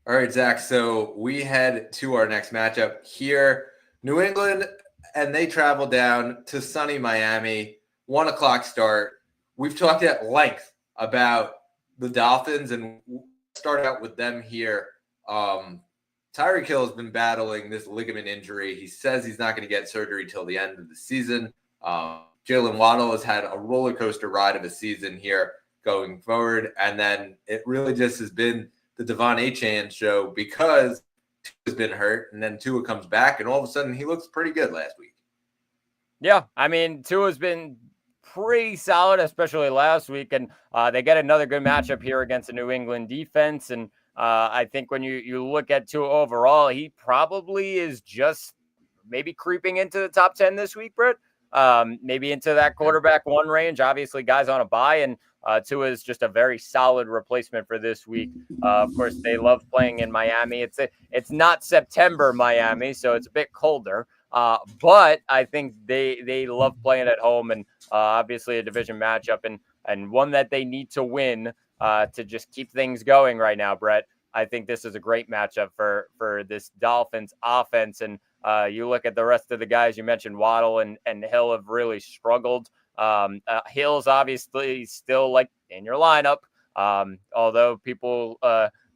Speaker 1: All right, Zach. So we head to our next matchup here. New England, and they travel down to sunny Miami. 1:00 start. We've talked at length about the Dolphins, and start out with them here. Tyreek Hill has been battling this ligament injury. He says he's not going to get surgery till the end of the season. Jalen Waddle has had a roller coaster ride of a season here going forward, and then it really just has been the Devon Achane show because Tua's been hurt, and then Tua comes back, and all of a sudden he looks pretty good last week.
Speaker 2: Yeah, I mean, Tua's been pretty solid, especially last week. And they get another good matchup here against the New England defense. And I think when you look at Tua overall, he probably is just maybe creeping into the top 10 this week, Britt. Maybe into that quarterback one range. Obviously, guys on a bye, and Tua is just a very solid replacement for this week. Of course, they love playing in Miami. It's not September Miami, so it's a bit colder. But I think they love playing at home, and obviously a division matchup and one that they need to win to just keep things going right now, Brett. I think this is a great matchup for this Dolphins offense. And you look at the rest of the guys you mentioned, Waddle and Hill have really struggled. Hill's obviously still like in your lineup, although people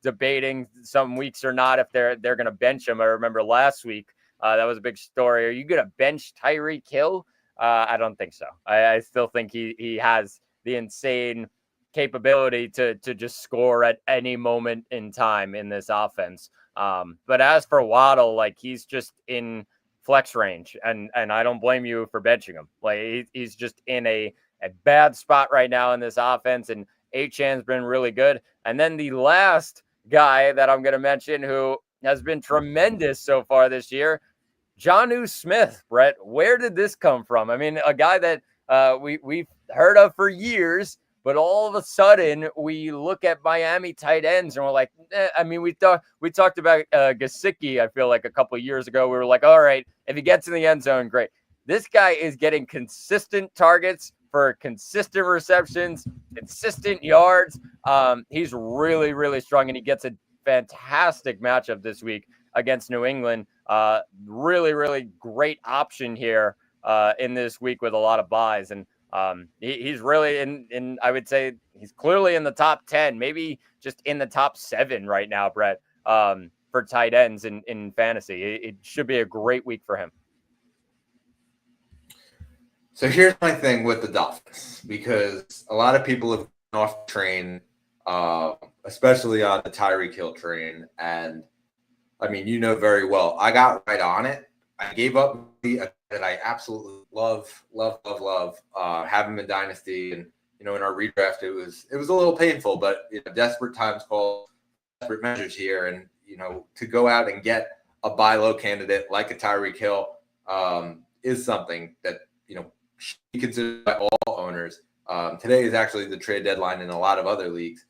Speaker 2: debating some weeks or not if they're going to bench him. I remember last week that was a big story. Are you going to bench Tyreek Hill? I don't think so. I still think he has the insane capability to just score at any moment in time in this offense. But as for Waddle, like he's just in flex range, and I don't blame you for benching him. Like he's just in a bad spot right now in this offense, and Achane's been really good. And then the last guy that I'm going to mention who has been tremendous so far this year, Jonnu Smith. Brett, where did this come from? I mean, a guy that we've heard of for years, but all of a sudden we look at Miami tight ends and we're like, I mean, we talked about Gesicki, I feel like a couple of years ago. We were like, all right, if he gets in the end zone, great. This guy is getting consistent targets for consistent receptions, consistent yards. He's really, really strong, and he gets a fantastic matchup this week against New England. Really, really great option here in this week with a lot of buys. And he's really in, I would say he's clearly in the top 10, maybe just in the top 7 right now, Brett, for tight ends in fantasy. It should be a great week for him.
Speaker 1: So here's my thing with the Dolphins, because a lot of people have gone off the train, especially on the Tyreek Hill train. And I mean, you know very well, I got right on it. I gave up that I absolutely love, have him in Dynasty. And, in our redraft, it was a little painful, but desperate times call desperate measures here. And, to go out and get a buy low candidate like a Tyreek Hill is something that, should be considered by all owners. Today is actually the trade deadline in a lot of other leagues,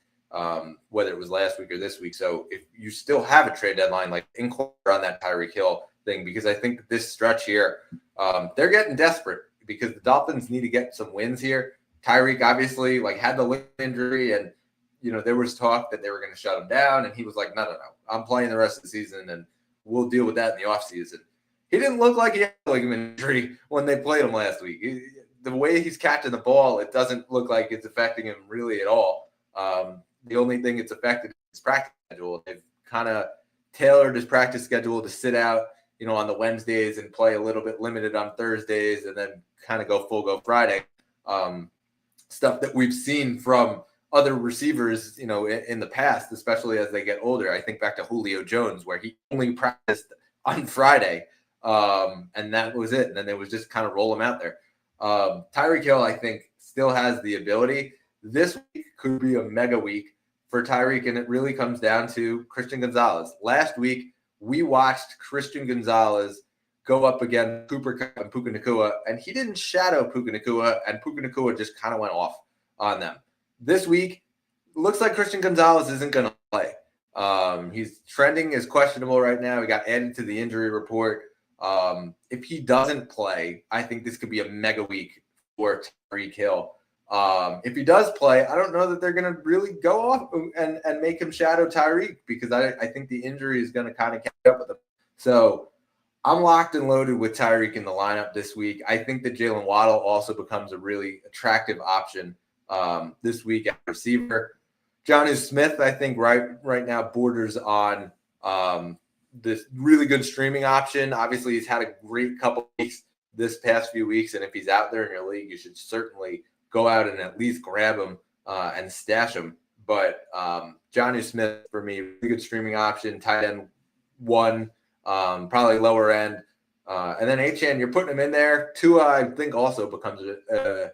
Speaker 1: whether it was last week or this week. So if you still have a trade deadline, like inquire on that Tyreek Hill thing, because I think this stretch here, they're getting desperate because the Dolphins need to get some wins here. Tyreek obviously had the leg injury, and there was talk that they were going to shut him down, and he was like, no, I'm playing the rest of the season, and we'll deal with that in the offseason. He didn't look like he had a ligament injury when they played him last week. The way he's catching the ball, it doesn't look like it's affecting him really at all. The only thing it's affected is his practice schedule. They've kind of tailored his practice schedule to sit out, on the Wednesdays and play a little bit limited on Thursdays and then kind of go Friday. Stuff that we've seen from other receivers, in the past, especially as they get older. I think back to Julio Jones, where he only practiced on Friday, and that was it. And then they was just kind of roll him out there. Tyreek Hill, I think, still has the ability. This week could be a mega week for Tyreek, and it really comes down to Christian Gonzalez. Last week, we watched Christian Gonzalez go up against Cooper Kupp and Puka Nacua, and he didn't shadow Puka Nacua, and Puka Nacua just kind of went off on them. This week, looks like Christian Gonzalez isn't going to play. He's trending as questionable right now. He got added to the injury report. If he doesn't play, I think this could be a mega week for Tyreek Hill. If he does play, I don't know that they're going to really go off and make him shadow Tyreek, because I think the injury is going to kind of catch up with him. So I'm locked and loaded with Tyreek in the lineup this week. I think that Jalen Waddle also becomes a really attractive option this week at receiver. Jonnu Smith, I think right now borders on this really good streaming option. Obviously, he's had a great couple weeks this past few weeks, and if he's out there in your league, you should certainly go out and at least grab him and stash him. But Jonnu Smith, for me, really good streaming option, tight end 1, probably lower end. And then Achane, you're putting him in there. Tua, I think, also becomes a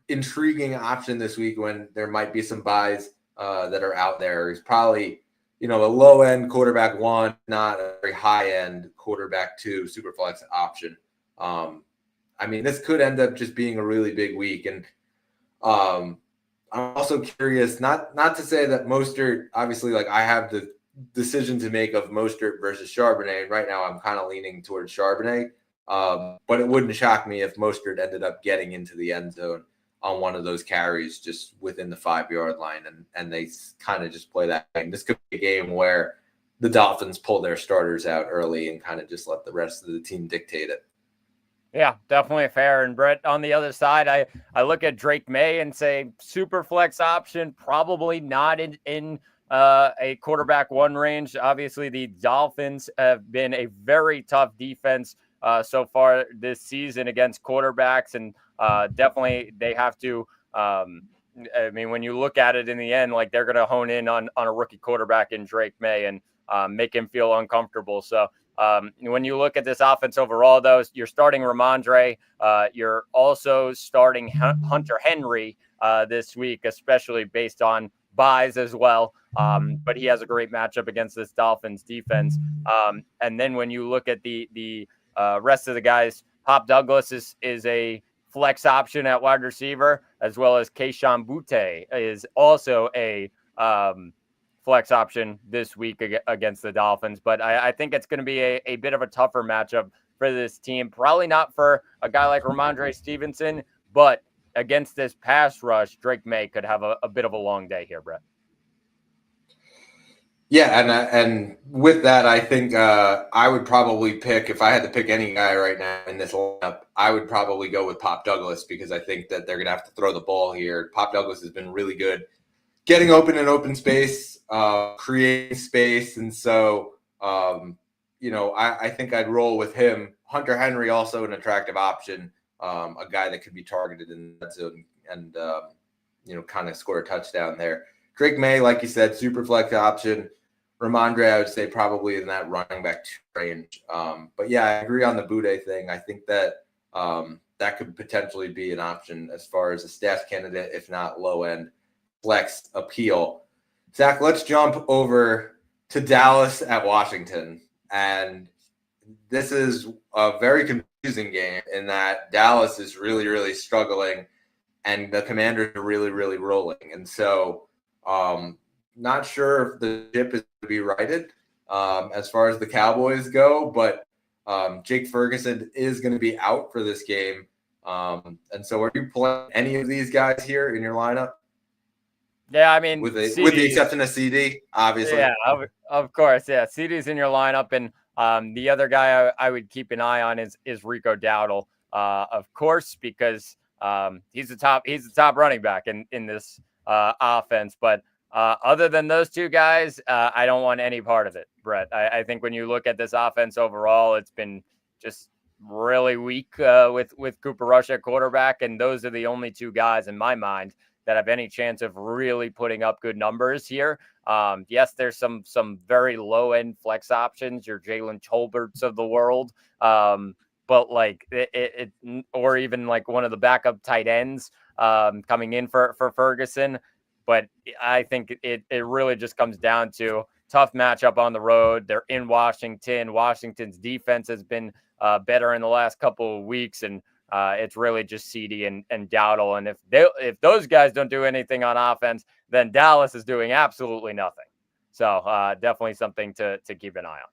Speaker 1: intriguing option this week when there might be some buys that are out there. He's probably, a low end quarterback 1, not a very high end quarterback 2 super flex option. This could end up just being a really big week. And I'm also curious, not to say that Mostert, obviously, like, I have the decision to make of Mostert versus Charbonnet. And right now I'm kind of leaning towards Charbonnet. But it wouldn't shock me if Mostert ended up getting into the end zone on one of those carries just within the 5-yard line, and they kind of just play that game. This could be a game where the Dolphins pull their starters out early and kind of just let the rest of the team dictate it.
Speaker 2: Yeah, definitely fair. And Brett, on the other side, I look at Drake May and say super flex option, probably not in a quarterback 1 range. Obviously, the Dolphins have been a very tough defense so far this season against quarterbacks, and definitely they have to. When you look at it in the end, like, they're going to hone in on a rookie quarterback in Drake May and make him feel uncomfortable. So when you look at this offense overall, though, you're starting Ramondre. You're also starting Hunter Henry this week, especially based on buys as well. But he has a great matchup against this Dolphins defense. And then when you look at the rest of the guys, Pop Douglas is a flex option at wide receiver, as well as Kayshon Boutte is also a flex option this week against the Dolphins. But I think it's going to be a bit of a tougher matchup for this team. Probably not for a guy like Ramondre Stevenson, but against this pass rush, Drake May could have a bit of a long day here, Brett.
Speaker 1: Yeah, and with that, I think I would probably pick, if I had to pick any guy right now in this lineup, I would probably go with Pop Douglas, because I think that they're going to have to throw the ball here. Pop Douglas has been really good getting open in open space, creating space, and so I think I'd roll with him. Hunter Henry, also an attractive option, a guy that could be targeted in that zone and kind of score a touchdown there. Drake May, like you said, super flex option. Ramondre, I would say probably in that running back 2 range. But yeah, I agree on the Boutte thing. I think that that could potentially be an option as far as a stash candidate, if not low end flex appeal. Zach, let's jump over to Dallas at Washington. And this is a very confusing game in that Dallas is really, really struggling and the Commanders are really, really rolling. And so not sure if the ship is to be righted as far as the Cowboys go, but Jake Ferguson is going to be out for this game. And so are you playing any of these guys here in your lineup?
Speaker 2: Yeah, I mean,
Speaker 1: with the exception of CD, obviously.
Speaker 2: Yeah, of course. Yeah, CD's in your lineup, and the other guy I would keep an eye on is Rico Dowdle, of course, because he's the top running back in this offense. But Other than those two guys, I don't want any part of it, Brett. I think when you look at this offense overall, it's been just really weak with Cooper Rush at quarterback, and those are the only two guys in my mind that have any chance of really putting up good numbers here. Yes, there's some very low end flex options, your Jalen Tolberts of the world, but like or even like one of the backup tight ends coming in for Ferguson. But I think it really just comes down to tough matchup on the road. They're in Washington. Washington's defense has been better in the last couple of weeks, and it's really just CD and Dowdle. And if those guys don't do anything on offense, then Dallas is doing absolutely nothing. So definitely something to keep an eye on.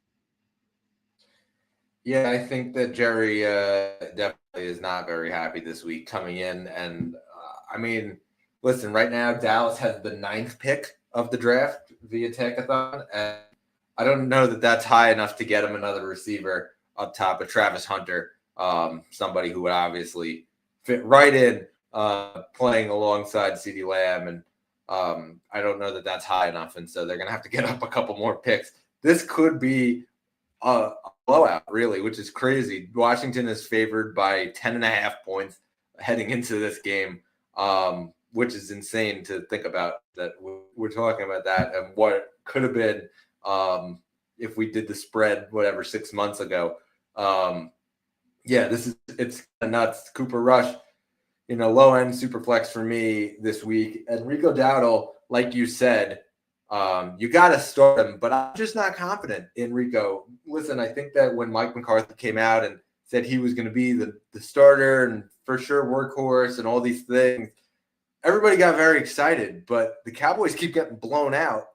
Speaker 1: Yeah, I think that Jerry definitely is not very happy this week coming in. And I mean, listen, right now, Dallas has the 9th pick of the draft via Tankathon. And I don't know that that's high enough to get him another receiver up top of Travis Hunter, somebody who would obviously fit right in playing alongside CeeDee Lamb. And I don't know that that's high enough. And so they're going to have to get up a couple more picks. This could be a blowout, really, which is crazy. Washington is favored by 10.5 points heading into this game, which is insane to think about that we're talking about that and what could have been if we did the spread, 6 months ago. Yeah, it's nuts. Cooper Rush, low end super flex for me this week. And Rico Dowdle, like you said, you got to start him, but I'm just not confident in Rico. Listen, I think that when Mike McCarthy came out and said he was going to be the starter and for sure workhorse and all these things, everybody got very excited, but the Cowboys keep getting blown out.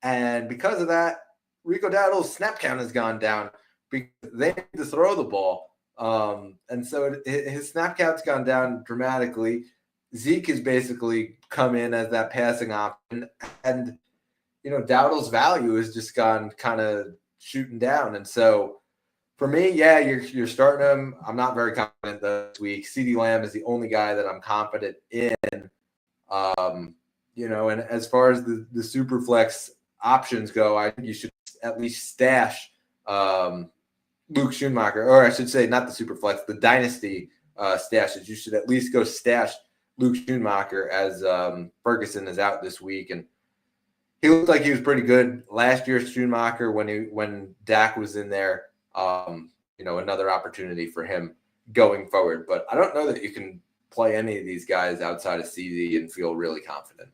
Speaker 1: And because of that, Rico Dowdle's snap count has gone down because they need to throw the ball. And so his snap count's gone down dramatically. Zeke has basically come in as that passing option. And, Dowdle's value has just gone kind of shooting down. And so for me, yeah, you're starting him. I'm not very confident this week. CeeDee Lamb is the only guy that I'm confident in. And as far as the super flex options go, I think you should at least stash Luke Schoonmaker, or I should say not the super flex, the dynasty stashes. You should at least go stash Luke Schoonmaker as Ferguson is out this week. And he looked like he was pretty good last year, Schoonmaker, when Dak was in there. Another opportunity for him going forward. But I don't know that you can play any of these guys outside of CD and feel really confident.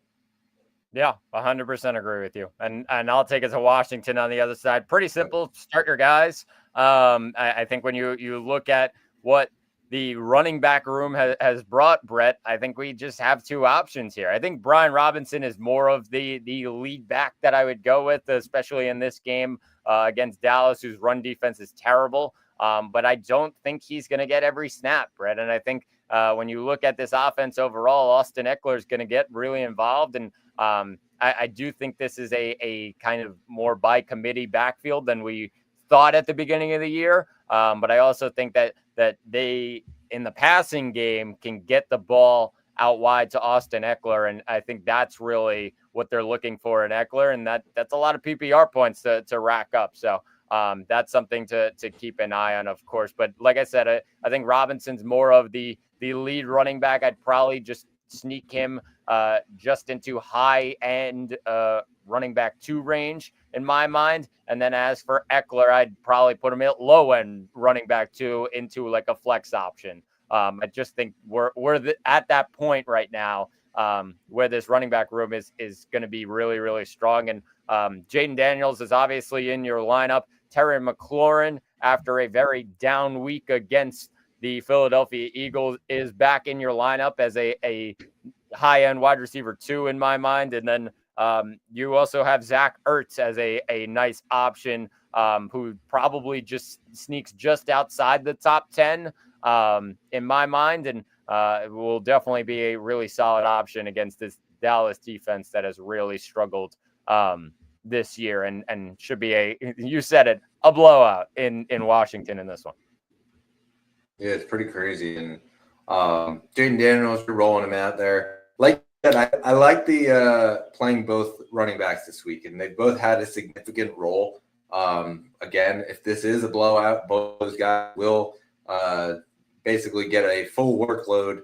Speaker 2: Yeah, 100% agree with you. And I'll take it to Washington on the other side. Pretty simple. Start your guys. I think when you look at what the running back room has brought, Brett, I think we just have two options here. I think Brian Robinson is more of the lead back that I would go with, especially in this game against Dallas, whose run defense is terrible. But I don't think he's going to get every snap, Brett. And I think when you look at this offense overall, Austin Eckler is going to get really involved. And I do think this is a kind of more by committee backfield than we thought at the beginning of the year. But I also think that they, in the passing game, can get the ball out wide to Austin Eckler. And I think that's really what they're looking for in Eckler. And that's a lot of PPR points to rack up. So that's something to keep an eye on, of course. But like I said, I think Robinson's more of the lead running back. I'd probably just sneak him just into high end running back 2 range in my mind. And then as for Eckler, I'd probably put him at low end running back 2 into like a flex option. I just think we're at that point right now where this running back room is going to be really, really strong. And Jaden Daniels is obviously in your lineup. Terry McLaurin, after a very down week against the Philadelphia Eagles, is back in your lineup as a high-end wide receiver 2 in my mind. And then you also have Zach Ertz as a nice option who probably just sneaks just outside the top 10 in my mind, and will definitely be a really solid option against this Dallas defense that has really struggled this year and should be you said it, a blowout in Washington in this one.
Speaker 1: Yeah, it's pretty crazy. And Jaden Daniels, you're rolling him out there. Like I like the playing both running backs this week, and they both had a significant role. Again, if this is a blowout, both those guys will basically get a full workload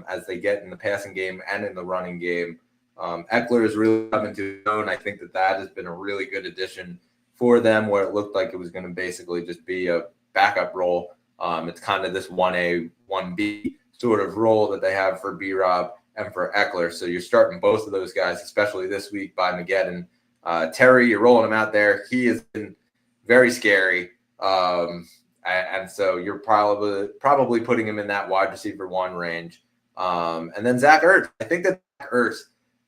Speaker 1: as they get in the passing game and in the running game. Eckler is really coming to his own. I think that has been a really good addition for them, where it looked like it was going to basically just be a backup role. It's kind of this 1A, 1B sort of role that they have for B-Rob and for Eckler. So you're starting both of those guys, especially this week by Mageddon. Terry, you're rolling him out there. He has been very scary. And so you're probably putting him in that wide receiver 1 range. And then Zach Ertz. I think that Zach Ertz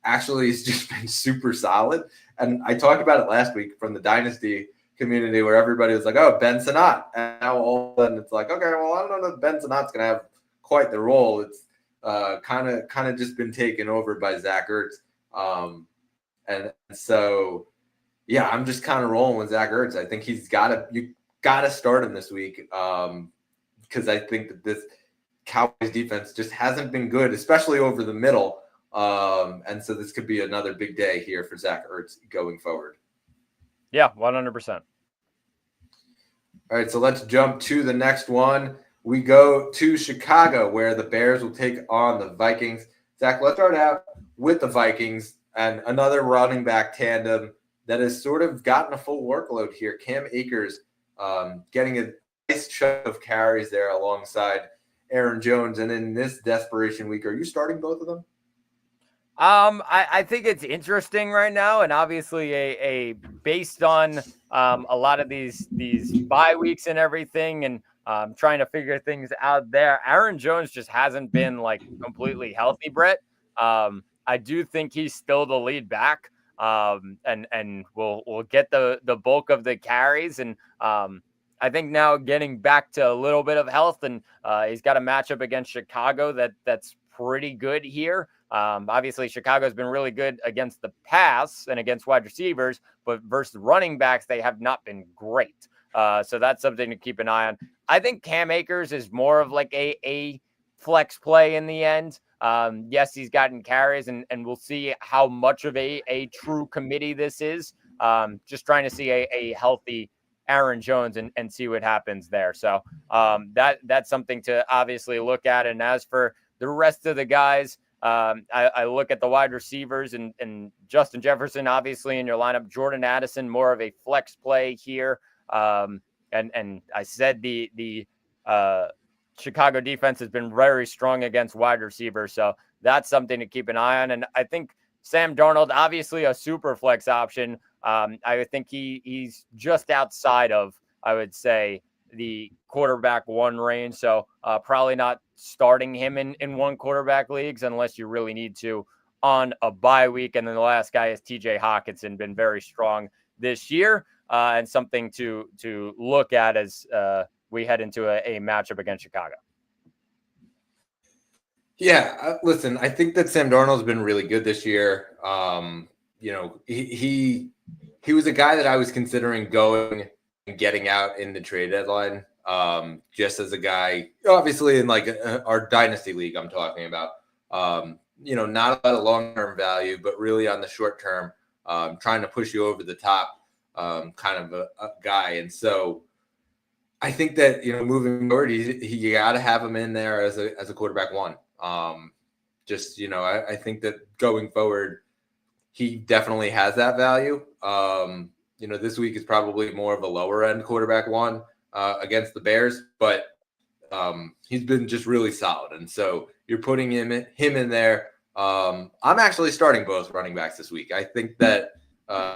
Speaker 1: actually has just been super solid. And I talked about it last week from the Dynasty community where everybody was like, oh, Ben Sinnott. And now all of a sudden it's like, okay, well, I don't know if Ben Sinnott's going to have quite the role. It's kind of just been taken over by Zach Ertz. And so, yeah, I'm just kind of rolling with Zach Ertz. I think you got to start him this week because I think that this Cowboys defense just hasn't been good, especially over the middle. And so this could be another big day here for Zach Ertz going forward.
Speaker 2: Yeah, 100%.
Speaker 1: All right, so let's jump to the next one. We go to Chicago, where the Bears will take on the Vikings. Zach, let's start out with the Vikings and another running back tandem that has sort of gotten a full workload here. Cam Akers getting a nice chunk of carries there alongside Aaron Jones. And in this desperation week, are you starting both of them?
Speaker 2: I think it's interesting right now, and obviously a based on a lot of these bye weeks and everything, and trying to figure things out there. Aaron Jones just hasn't been like completely healthy, Brett. I do think he's still the lead back, and we'll get the bulk of the carries, and I think now getting back to a little bit of health, and he's got a matchup against Chicago that's pretty good here. Obviously, Chicago's been really good against the pass and against wide receivers, but versus running backs, they have not been great. So that's something to keep an eye on. I think Cam Akers is more of like a flex play in the end. Yes, he's gotten carries, and we'll see how much of a true committee this is. Just trying to see a healthy Aaron Jones and see what happens there. So that's something to obviously look at. And as for the rest of the guys, I look at the wide receivers and Justin Jefferson, obviously, in your lineup. Jordan Addison, more of a flex play here. And I said the Chicago defense has been very strong against wide receivers. So that's something to keep an eye on. And I think Sam Darnold, obviously a super flex option. I think he's just outside of, I would say, the quarterback 1 range. So probably not starting him in one quarterback leagues unless you really need to on a bye week. And then the last guy is TJ Hawkinson, been very strong this year, and something to look at as we head into a matchup against Chicago.
Speaker 1: Yeah, listen, I think that Sam Darnold's been really good this year. He was a guy that I was considering going and getting out in the trade deadline. Just as a guy, obviously in like our dynasty league, I'm talking about, not a lot of long-term value, but really on the short term, trying to push you over the top, kind of a guy. And so I think that, moving forward, you got to have him in there as a quarterback 1. I think that going forward, he definitely has that value. This week is probably more of a lower end quarterback 1 against the Bears, but he's been just really solid. And so you're putting him in there. I'm actually starting both running backs this week. I think that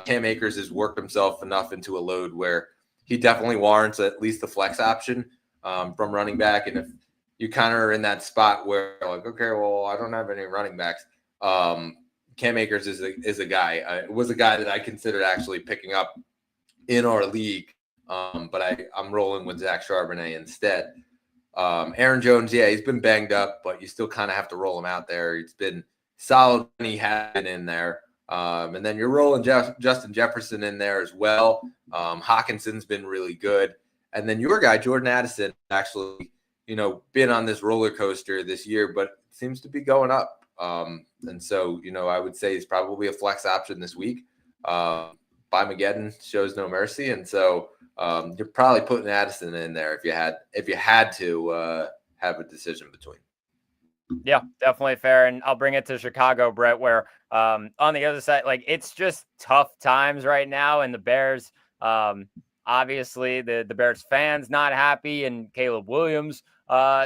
Speaker 1: Cam Akers has worked himself enough into a load where he definitely warrants at least the flex option from running back. And if you kind of are in that spot where like, okay, well, I don't have any running backs, Cam Akers is a guy. Was a guy that I considered actually picking up in our league, but I'm rolling with Zach Charbonnet instead. Aaron Jones, yeah, he's been banged up, but you still kind of have to roll him out there. He's been solid when he has been in there. And then you're rolling Justin Jefferson in there as well. Hawkinson's been really good. And then your guy, Jordan Addison, actually, been on this roller coaster this year, but seems to be going up. And so, I would say he's probably a flex option this week. Bimageddon shows no mercy. And so you're probably putting Addison in there if you had to have a decision between.
Speaker 2: Yeah, definitely fair. And I'll bring it to Chicago, Brett, where on the other side, like it's just tough times right now. And the Bears, obviously the Bears fans not happy, and Caleb Williams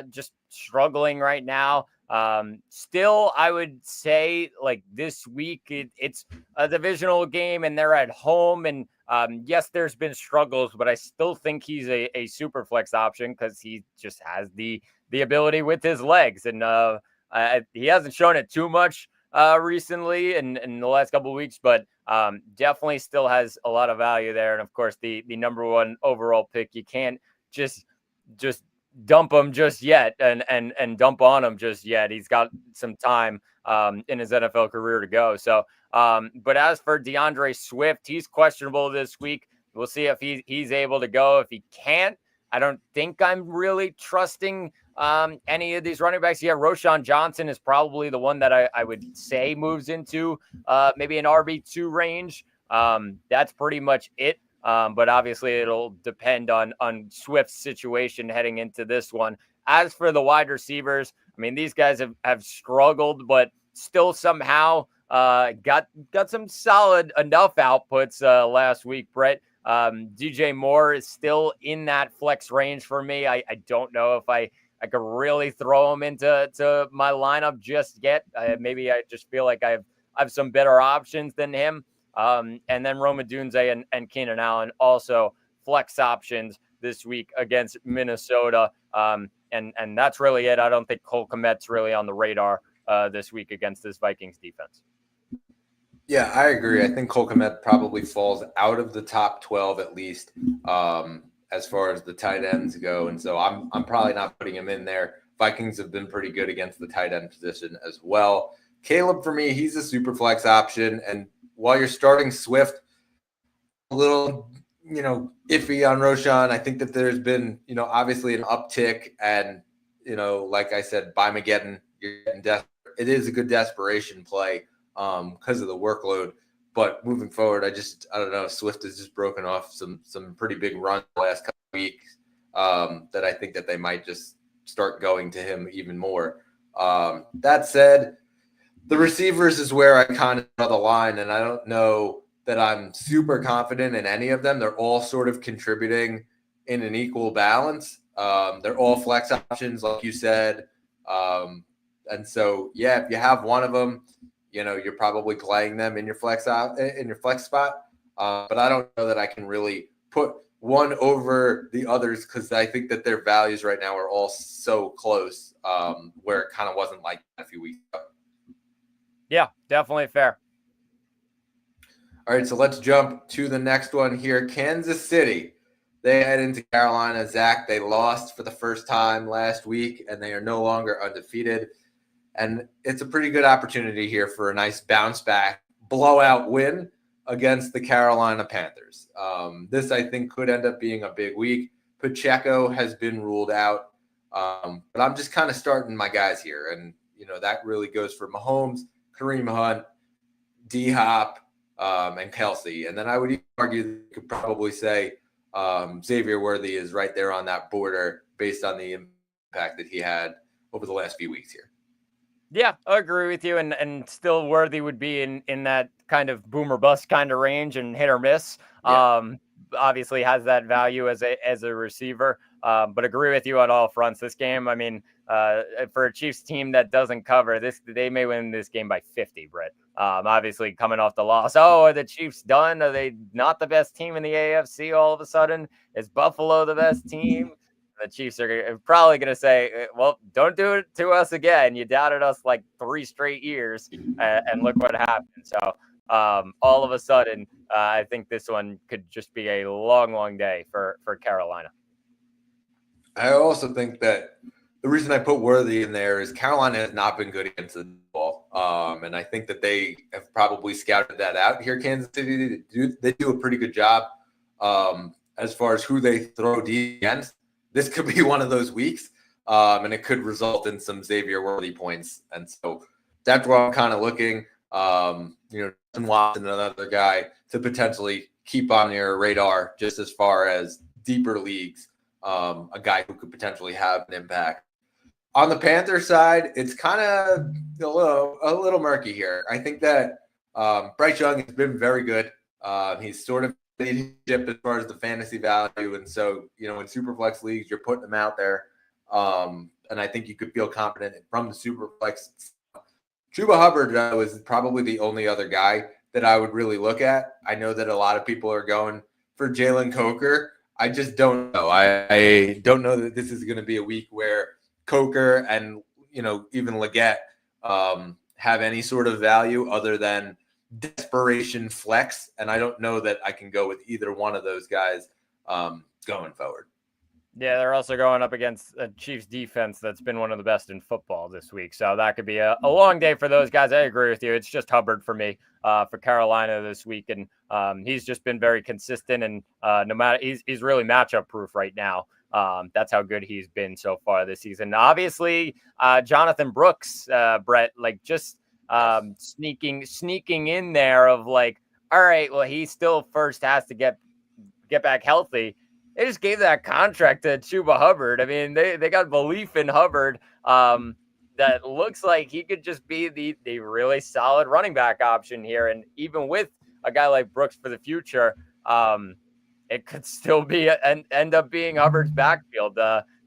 Speaker 2: just struggling right now. Still, I would say like this week, it's a divisional game and they're at home. And yes, there's been struggles, but I still think he's a super flex option because he just has the ability with his legs. And he hasn't shown it too much recently in the last couple of weeks, but definitely still has a lot of value there. And of course, the number one overall pick, you can't just dump him just yet and dump on him just yet. He's got some time in his NFL career to go. So, but as for DeAndre Swift, he's questionable this week. We'll see if he's able to go. If he can't, I don't think I'm really trusting any of these running backs. Yeah, Roschon Johnson is probably the one that I would say moves into maybe an RB2 range. That's pretty much it. But obviously it'll depend on Swift's situation heading into this one. As for the wide receivers, I mean, these guys have struggled, but still somehow got some solid enough outputs last week, Brett. DJ Moore is still in that flex range for me. I don't know if I could really throw him into my lineup just yet. Maybe I just feel like I have some better options than him. And then Rome Odunze and Keenan Allen also flex options this week against Minnesota. And that's really it. I don't think Cole Kmet's really on the radar this week against this Vikings defense.
Speaker 1: Yeah, I agree. I think Cole Kmet probably falls out of the top 12 at least as far as the tight ends go. And so I'm probably not putting him in there. Vikings have been pretty good against the tight end position as well. Caleb, for me, he's a super flex option. And while you're starting Swift, a little, iffy on Roschon, I think that there's been, obviously an uptick. And, like I said, Bimageddon, you're getting desperate. It is a good desperation play because of the workload. But moving forward, I don't know. Swift has just broken off some pretty big runs the last couple of weeks that I think that they might just start going to him even more. That said, the receivers is where I kind of draw the line, and I don't know that I'm super confident in any of them. They're all sort of contributing in an equal balance. They're all flex options, like you said. And so, yeah, if you have one of them, you're probably playing them in your flex spot. But I don't know that I can really put one over the others because I think that their values right now are all so close, where it kind of wasn't like that a few weeks ago.
Speaker 2: Yeah, definitely fair.
Speaker 1: All right, so let's jump to the next one here. Kansas City. They head into Carolina. Zach, they lost for the first time last week, and they are no longer undefeated. And it's a pretty good opportunity here for a nice bounce back blowout win against the Carolina Panthers. This, I think, could end up being a big week. Pacheco has been ruled out, but I'm just kind of starting my guys here. And, that really goes for Mahomes, Kareem Hunt, D-Hop, and Kelsey. And then I would even argue that you could probably say Xavier Worthy is right there on that border based on the impact that he had over the last few weeks here.
Speaker 2: Yeah, I agree with you. And still Worthy would be in that kind of boom or bust kind of range and hit or miss. Yeah. Obviously has that value as a receiver. But agree with you on all fronts. This game, I mean, for a Chiefs team that doesn't cover this, they may win this game by 50, Brett. Obviously coming off the loss. Oh, are the Chiefs done? Are they not the best team in the AFC all of a sudden? Is Buffalo the best team? The Chiefs are probably going to say, well, don't do it to us again. You doubted us like 3 straight years, and look what happened. So all of a sudden, I think this one could just be a long, long day for Carolina.
Speaker 1: I also think that the reason I put Worthy in there is Carolina has not been good against the ball. And I think that they have probably scouted that out here. Kansas City, they do a pretty good job as far as who they throw D against. This could be one of those weeks, and it could result in some Xavier Worthy points. And so, that's where I'm kind of looking. Justin Watson, another guy to potentially keep on your radar just as far as deeper leagues, a guy who could potentially have an impact. On the Panthers side, it's kind of a little murky here. I think that Bryce Young has been very good. He's sort of leadership as far as the fantasy value. And so, in Superflex leagues, you're putting him out there. And I think you could feel confident from the Superflex. Chuba Hubbard was probably the only other guy that I would really look at. I know that a lot of people are going for Jalen Coker. I just don't know. I don't know that this is going to be a week where Coker and, even Leggett have any sort of value other than desperation flex. And I don't know that I can go with either one of those guys going forward.
Speaker 2: Yeah, they're also going up against a Chiefs defense that's been one of the best in football this week. So that could be a long day for those guys. I agree with you. It's just Hubbard for me for Carolina this week. And he's just been very consistent. And no matter, he's really matchup proof right now. That's how good he's been so far this season. Obviously, Jonathan Brooks, Brett, just sneaking in there of all right, well, he still first has to get back healthy. They just gave that contract to Chuba Hubbard. I mean, they got belief in Hubbard that looks like he could just be the really solid running back option here. And even with a guy like Brooks for the future, it could still be and end up being Hubbard's backfield.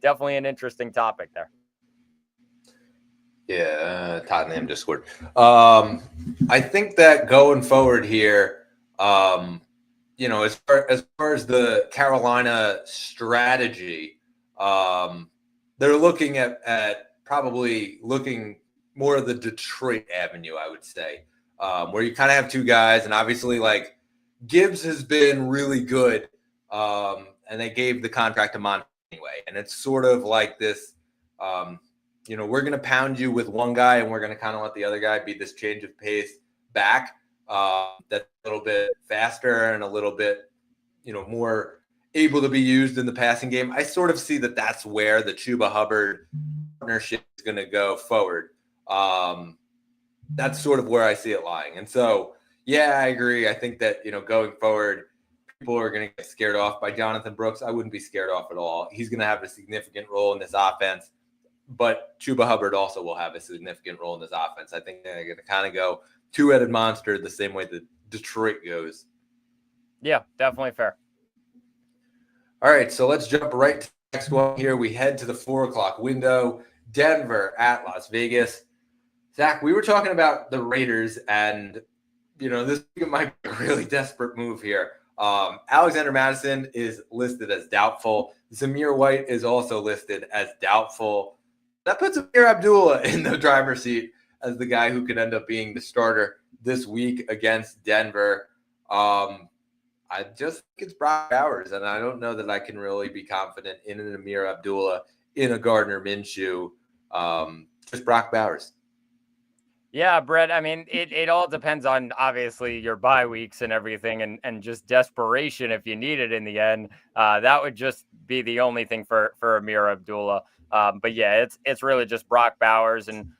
Speaker 2: Definitely an interesting topic there.
Speaker 1: Yeah, Tottenham just scored. I think that going forward here, as far as the Carolina strategy, they're looking at probably looking more of the Detroit avenue, I would say, where you kind of have two guys, and obviously Gibbs has been really good, and they gave the contract to Monty anyway, and it's sort of like this, we're going to pound you with one guy, and we're going to kind of let the other guy be this change of pace back. That's a little bit faster and a little bit, more able to be used in the passing game. I sort of see that that's where the Chuba Hubbard partnership is going to go forward. That's sort of where I see it lying. And so, yeah, I agree. I think that, going forward, people are going to get scared off by Jonathan Brooks. I wouldn't be scared off at all. He's going to have a significant role in this offense, but Chuba Hubbard also will have a significant role in this offense. I think they're going to kind of go two-headed monster the same way that Detroit goes.
Speaker 2: Yeah, definitely fair.
Speaker 1: All right, so let's jump right to the next one here. We head to the 4:00 window, Denver at Las Vegas. Zach, we were talking about the Raiders, and, this might be a really desperate move here. Alexander Mattison is listed as doubtful. Zamir White is also listed as doubtful. That puts Amir Abdullah in the driver's seat as the guy who could end up being the starter this week against Denver. I just think it's Brock Bowers, and I don't know that I can really be confident in an Amir Abdullah, in a Gardner Minshew. Just Brock Bowers.
Speaker 2: Yeah, Brett, I mean, it all depends on, obviously, your bye weeks and everything, and just desperation if you need it in the end. That would just be the only thing for Amir Abdullah. But, yeah, it's really just Brock Bowers. And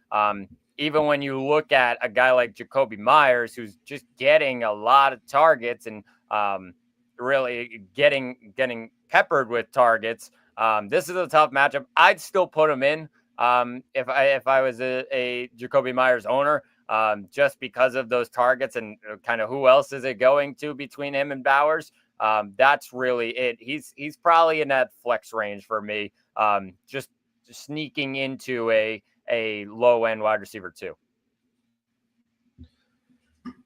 Speaker 2: even when you look at a guy like Jacoby Myers, who's just getting a lot of targets and really getting peppered with targets, this is a tough matchup. I'd still put him in. If I was a Jacoby Myers owner, just because of those targets and kind of who else is it going to between him and Bowers, that's really it. He's probably in that flex range for me, just sneaking into a low end wide receiver too.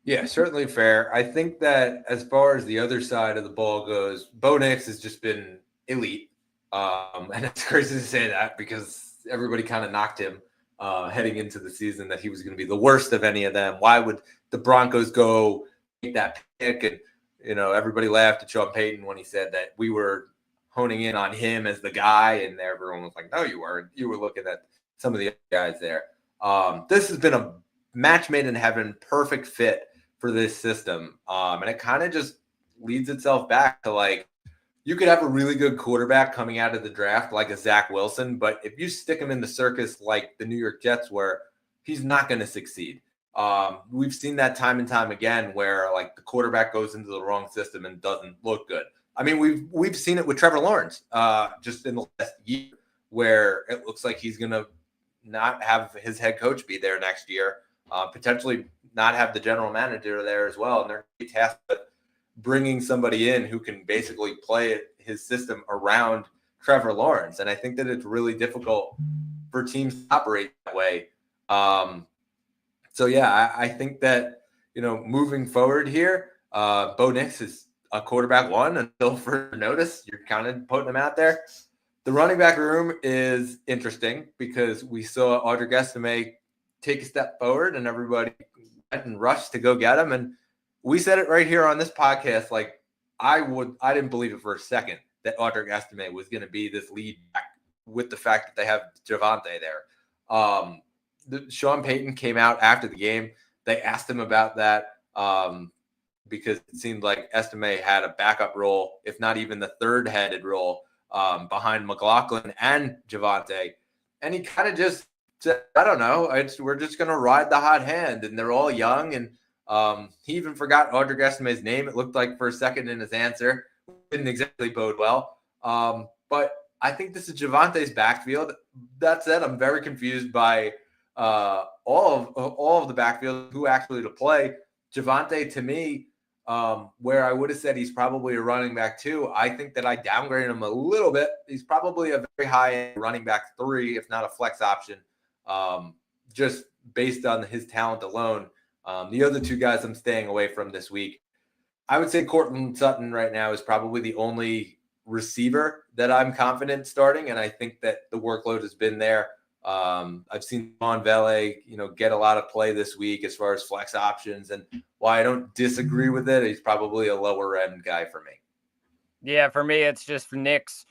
Speaker 1: Yeah, certainly fair. I think that as far as the other side of the ball goes, Bo Nix has just been elite. And it's crazy to say that because everybody kind of knocked him heading into the season that he was going to be the worst of any of them. Why would the Broncos go make that pick? And, everybody laughed at Sean Payton when he said that we were honing in on him as the guy. And everyone was like, no, you weren't. You were looking at some of the other guys there. This has been a match made in heaven, perfect fit for this system. And it kind of just leads itself back to you could have a really good quarterback coming out of the draft like a Zach Wilson, but if you stick him in the circus like the New York Jets were, he's not going to succeed. We've seen that time and time again where like the quarterback goes into the wrong system and doesn't look good. I mean, we've seen it with Trevor Lawrence just in the last year, where it looks like he's going to not have his head coach be there next year, potentially not have the general manager there as well. And they're tasked with bringing somebody in who can basically play his system around Trevor Lawrence. And I think that it's really difficult for teams to operate that way. So, yeah, I think that, moving forward here, Bo Nix is a quarterback one until further notice. You're kind of putting him out there. The running back room is interesting because we saw Audric Estime take a step forward and everybody went and rushed to go get him. And we said it right here on this podcast. Like I didn't believe it for a second that Audric Estime was going to be this lead back with the fact that they have Javonte there. Sean Payton came out after the game. They asked him about that because it seemed like Estime had a backup role, if not even the third-headed role behind McLaughlin and Javonte. And he kind of just said, I don't know, we're just going to ride the hot hand. And they're all young. And he even forgot Audric Estime's name. It looked like for a second in his answer. Didn't exactly bode well. But I think this is Javonte's backfield. That said, I'm very confused by all of the backfield, who actually to play. Javonte, to me, where I would have said he's probably a running back 2, I think that I downgraded him a little bit. He's probably a very high-end running back 3, if not a flex option, just based on his talent alone. The other 2 guys I'm staying away from this week, I would say Courtland Sutton right now is probably the only receiver that I'm confident starting, and I think that the workload has been there. I've seen Von Vele, get a lot of play this week as far as flex options, and while I don't disagree with it, he's probably a lower end guy for me.
Speaker 2: Yeah, for me, it's just Nix,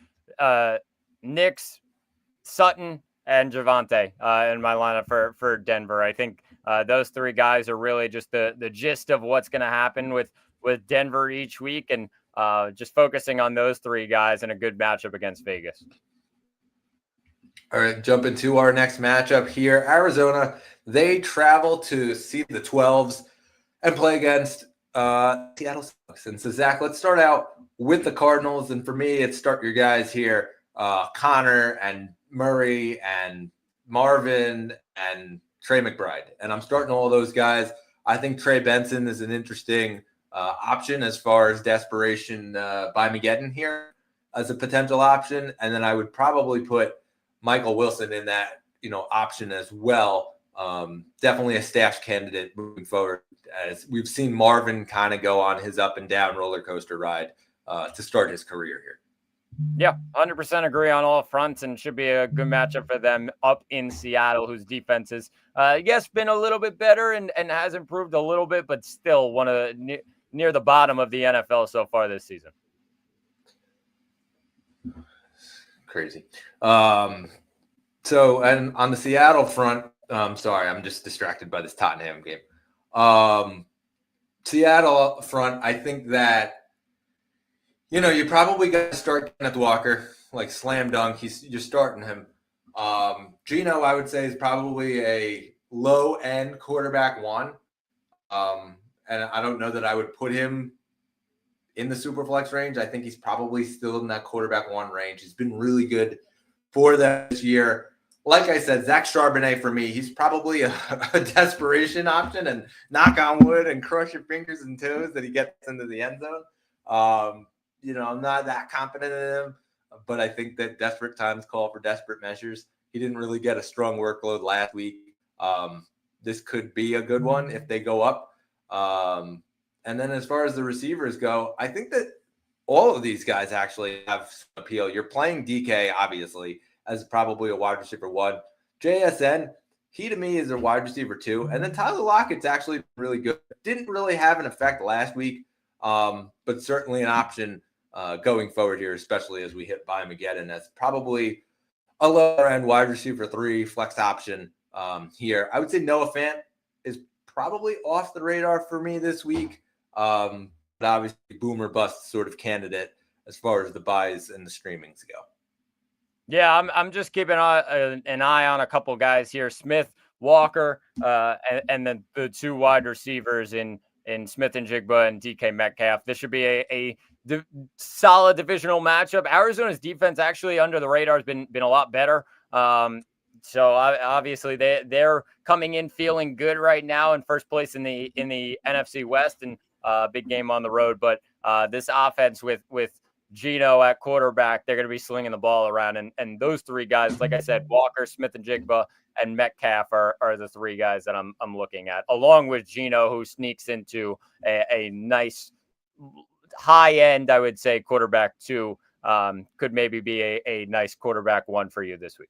Speaker 2: Sutton, and Javonte in my lineup for Denver. I think those 3 guys are really just the gist of what's going to happen with Denver each week, and just focusing on those 3 guys in a good matchup against Vegas.
Speaker 1: All right, jump into our next matchup here. Arizona, they travel to see the 12s and play against Seattle Seahawks. And so, Zach, let's start out with the Cardinals. And for me, it's start your guys here, Connor and Murray and Marvin and Trey McBride. And I'm starting all those guys. I think Trey Benson is an interesting option as far as desperation by Mageddon here as a potential option. And then I would probably put Michael Wilson in that, option as well. Definitely a stash candidate moving forward, as we've seen Marvin kind of go on his up and down roller coaster ride to start his career here.
Speaker 2: Yeah, 100% agree on all fronts, and should be a good matchup for them up in Seattle, whose defense is, been a little bit better and has improved a little bit, but still one of near the bottom of the NFL so far this season.
Speaker 1: Crazy. So, and on the Seattle front, sorry, I'm just distracted by this Tottenham game. Seattle front, I think that, you probably got to start Kenneth Walker, like slam dunk. You're starting him. Geno, I would say, is probably a low end quarterback 1. And I don't know that I would put him in the super flex range. I think he's probably still in that quarterback 1 range. He's been really good for them this year. Like I said, Zach Charbonnet for me, he's probably a desperation option, and knock on wood and cross your fingers and toes that he gets into the end zone. I'm not that confident in him, but I think that desperate times call for desperate measures. He didn't really get a strong workload last week. This could be a good one if they go up. And then as far as the receivers go, I think that all of these guys actually have some appeal. You're playing DK, obviously, as probably a wide receiver 1. JSN, he to me is a wide receiver 2. And then Tyler Lockett's actually really good. Didn't really have an effect last week, but certainly an option going forward here, especially as we hit by Mageddon. That's probably a lower end wide receiver 3 flex option here. I would say Noah Fant is probably off the radar for me this week. But obviously boomer bust sort of candidate as far as the buys and the streamings go.
Speaker 2: Yeah, I'm just keeping an eye on a couple guys here. Smith Walker, and then the two wide receivers in Smith-Njigba and DK Metcalf. This should be a solid divisional matchup. Arizona's defense actually under the radar has been a lot better. So obviously they're coming in feeling good right now in first place in the NFC West, and big game on the road. But this offense with Geno at quarterback, they're going to be slinging the ball around, and those three guys, like I said, Walker, Smith-Njigba, and Metcalf are the three guys that I'm looking at, along with Geno, who sneaks into a nice high end, I would say, quarterback 2. Could maybe be a nice quarterback 1 for you this week.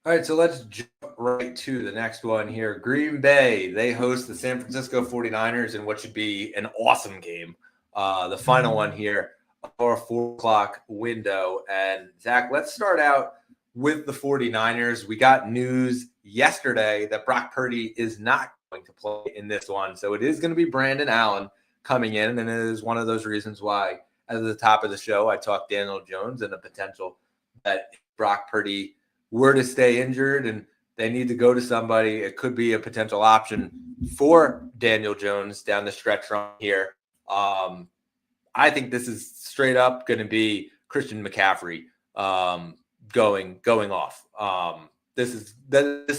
Speaker 1: All right, so let's jump right to the next one here. Green Bay, they host the San Francisco 49ers in what should be an awesome game. The final one here, or 4 o'clock window. And Zach, let's start out with the 49ers. We got news yesterday that Brock Purdy is not going to play in this one. So it is going to be Brandon Allen coming in. And it is one of those reasons why, at the top of the show, I talked Daniel Jones and the potential that Brock Purdy were to stay injured and they need to go to somebody, it could be a potential option for Daniel Jones down the stretch from here. I think this is straight up going to be Christian McCaffrey going off. This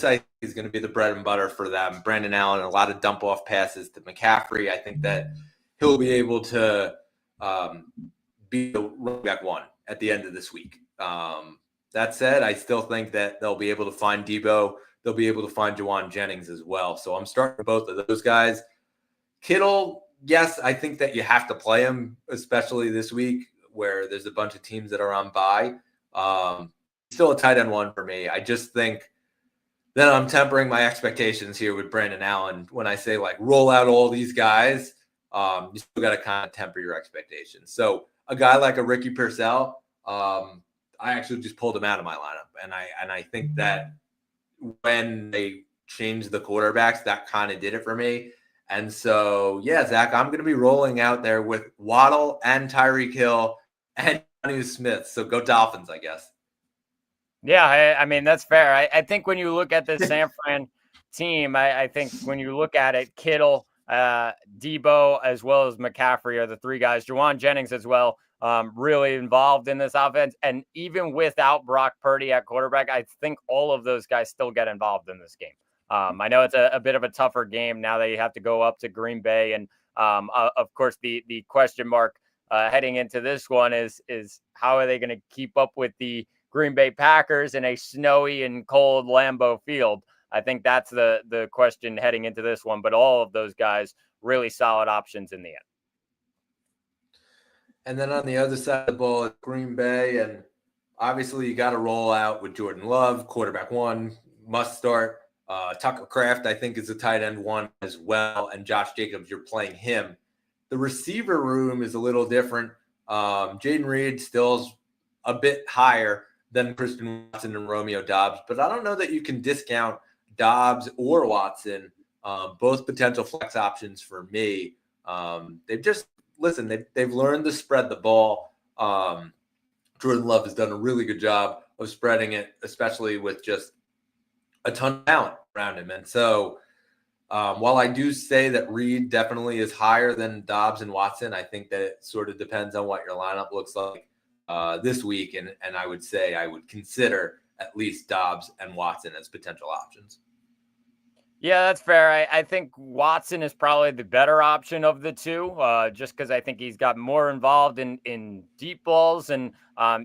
Speaker 1: I think is going to be the bread and butter for them. Brandon Allen, a lot of dump off passes to McCaffrey. I think that he'll be able to be the running back 1 at the end of this week. That said, I still think that they'll be able to find Debo. They'll be able to find Jauan Jennings as well. So I'm starting both of those guys. Kittle, yes, I think that you have to play him, especially this week where there's a bunch of teams that are on bye. Still a tight end 1 for me. I just think that I'm tempering my expectations here with Brandon Allen. When I say like roll out all these guys, you still got to kind of temper your expectations. So a guy like a Ricky Purcell, I actually just pulled him out of my lineup. And I think that when they changed the quarterbacks, that kind of did it for me. And so, yeah, Zach, I'm going to be rolling out there with Waddle and Tyreek Hill and Jonnu Smith. So go Dolphins, I guess.
Speaker 2: Yeah, I mean, that's fair. I think when you look at the San Fran team, I think when you look at it, Kittle, Debo, as well as McCaffrey are the 3 guys. Jauan Jennings as well. Really involved in this offense. And even without Brock Purdy at quarterback, I think all of those guys still get involved in this game. I know it's a bit of a tougher game now that you have to go up to Green Bay. And of course, the question mark heading into this one is how are they going to keep up with the Green Bay Packers in a snowy and cold Lambeau Field? I think that's the question heading into this one. But all of those guys, really solid options in the end.
Speaker 1: And then on the other side of the ball, it's Green Bay. And obviously, you got to roll out with Jordan Love, quarterback 1, must start. Tucker Kraft, I think, is a tight end 1 as well. And Josh Jacobs, you're playing him. The receiver room is a little different. Jaden Reed still's a bit higher than Christian Watson and Romeo Doubs. But I don't know that you can discount Doubs or Watson, both potential flex options for me. They've learned to spread the ball. Jordan Love has done a really good job of spreading it, especially with just a ton of talent around him. And so while I do say that Reed definitely is higher than Doubs and Watson, I think that it sort of depends on what your lineup looks like this week. And I would say I would consider at least Doubs and Watson as potential options.
Speaker 2: Yeah, that's fair. I think Watson is probably the better option of the 2, just because I think he's got more involved in deep balls and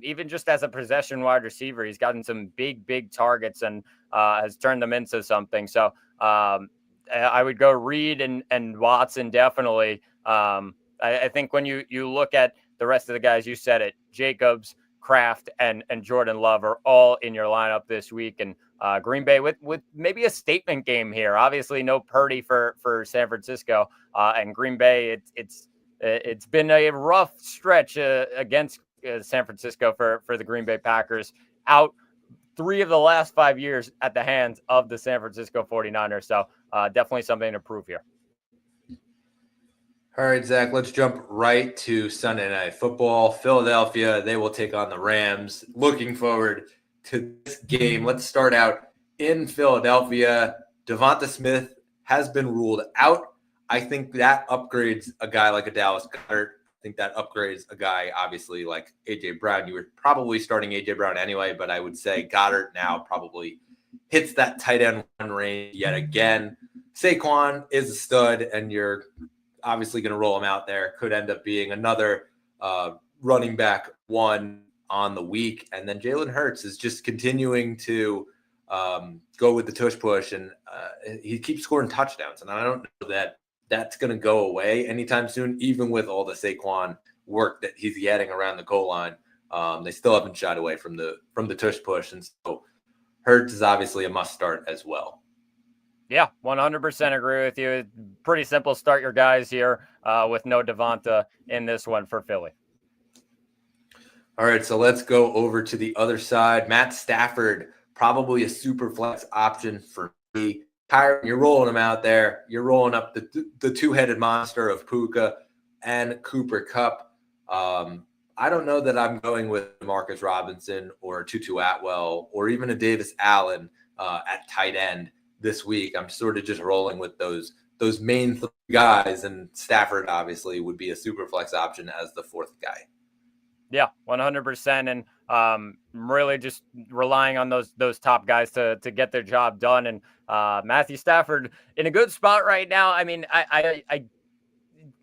Speaker 2: even just as a possession wide receiver, he's gotten some big targets and has turned them into something. So I would go Reed and Watson definitely. I think when you look at the rest of the guys, you said it, Jacobs, Kraft, and Jordan Love are all in your lineup this week. And Green Bay with maybe a statement game here. Obviously, no Purdy for San Francisco, and Green Bay. It's been a rough stretch against San Francisco for the Green Bay Packers. Out 3 of the last 5 years at the hands of the San Francisco 49ers. So definitely something to prove here.
Speaker 1: All right, Zach, let's jump right to Sunday Night Football. Philadelphia, they will take on the Rams. Looking forward to this game. Let's start out in Philadelphia. Devonta Smith has been ruled out. I think that upgrades a guy like a Dallas Goedert. I think that upgrades a guy, obviously, like A.J. Brown. You were probably starting A.J. Brown anyway, but I would say Goddard now probably hits that tight end one range yet again. Saquon is a stud, and you're obviously going to roll him out there. Could end up being another running back one on the week. And then Jalen Hurts is just continuing to go with the tush push, and he keeps scoring touchdowns. And I don't know that that's going to go away anytime soon, even with all the Saquon work that he's getting around the goal line. They still haven't shied away from the tush push. And so Hurts is obviously a must start as well.
Speaker 2: Yeah, 100% agree with you. Pretty simple. Start your guys here with no Devonta in this one for Philly.
Speaker 1: All right, so let's go over to the other side. Matt Stafford, probably a super flex option for me. Kyron, you're rolling him out there. You're rolling up the two-headed monster of Puka and Cooper Kupp. I don't know that I'm going with Marcus Robinson or Tutu Atwell or even a Davis Allen at tight end this week. I'm sort of just rolling with those main three guys, and Stafford obviously would be a super flex option as the fourth guy.
Speaker 2: Yeah, 100%. And really just relying on those top guys to get their job done. And Matthew Stafford in a good spot right now. I mean, I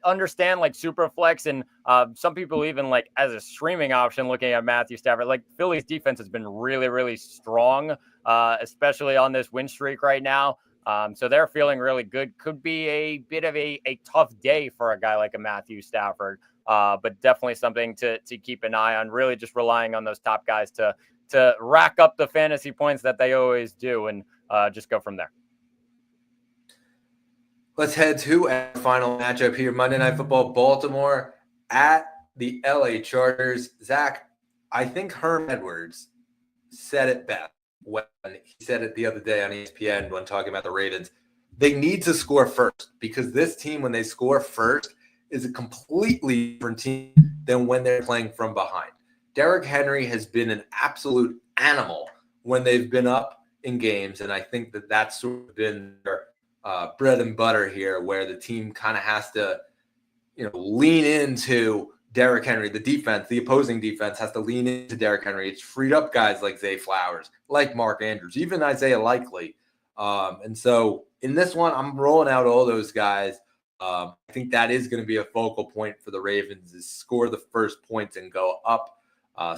Speaker 2: understand like super flex, and some people even like as a streaming option looking at Matthew Stafford. Like Philly's defense has been really, really strong, especially on this win streak right now. So they're feeling really good. Could be a bit of a tough day for a guy like a Matthew Stafford. But definitely something to keep an eye on, really just relying on those top guys to rack up the fantasy points that they always do, and just go from there.
Speaker 1: Let's head to our final matchup here. Monday Night Football, Baltimore at the LA Chargers. Zach, I think Herm Edwards said it best when he said it the other day on ESPN when talking about the Ravens. They need to score first, because this team, when they score first, is a completely different team than when they're playing from behind. Derrick Henry has been an absolute animal when they've been up in games, and I think that that's sort of been their bread and butter here, where the team kind of has to, lean into Derrick Henry. The defense, the opposing defense, has to lean into Derrick Henry. It's freed up guys like Zay Flowers, like Mark Andrews, even Isaiah Likely. And so in this one, I'm rolling out all those guys. I think that is going to be a focal point for the Ravens, is score the first points and go up.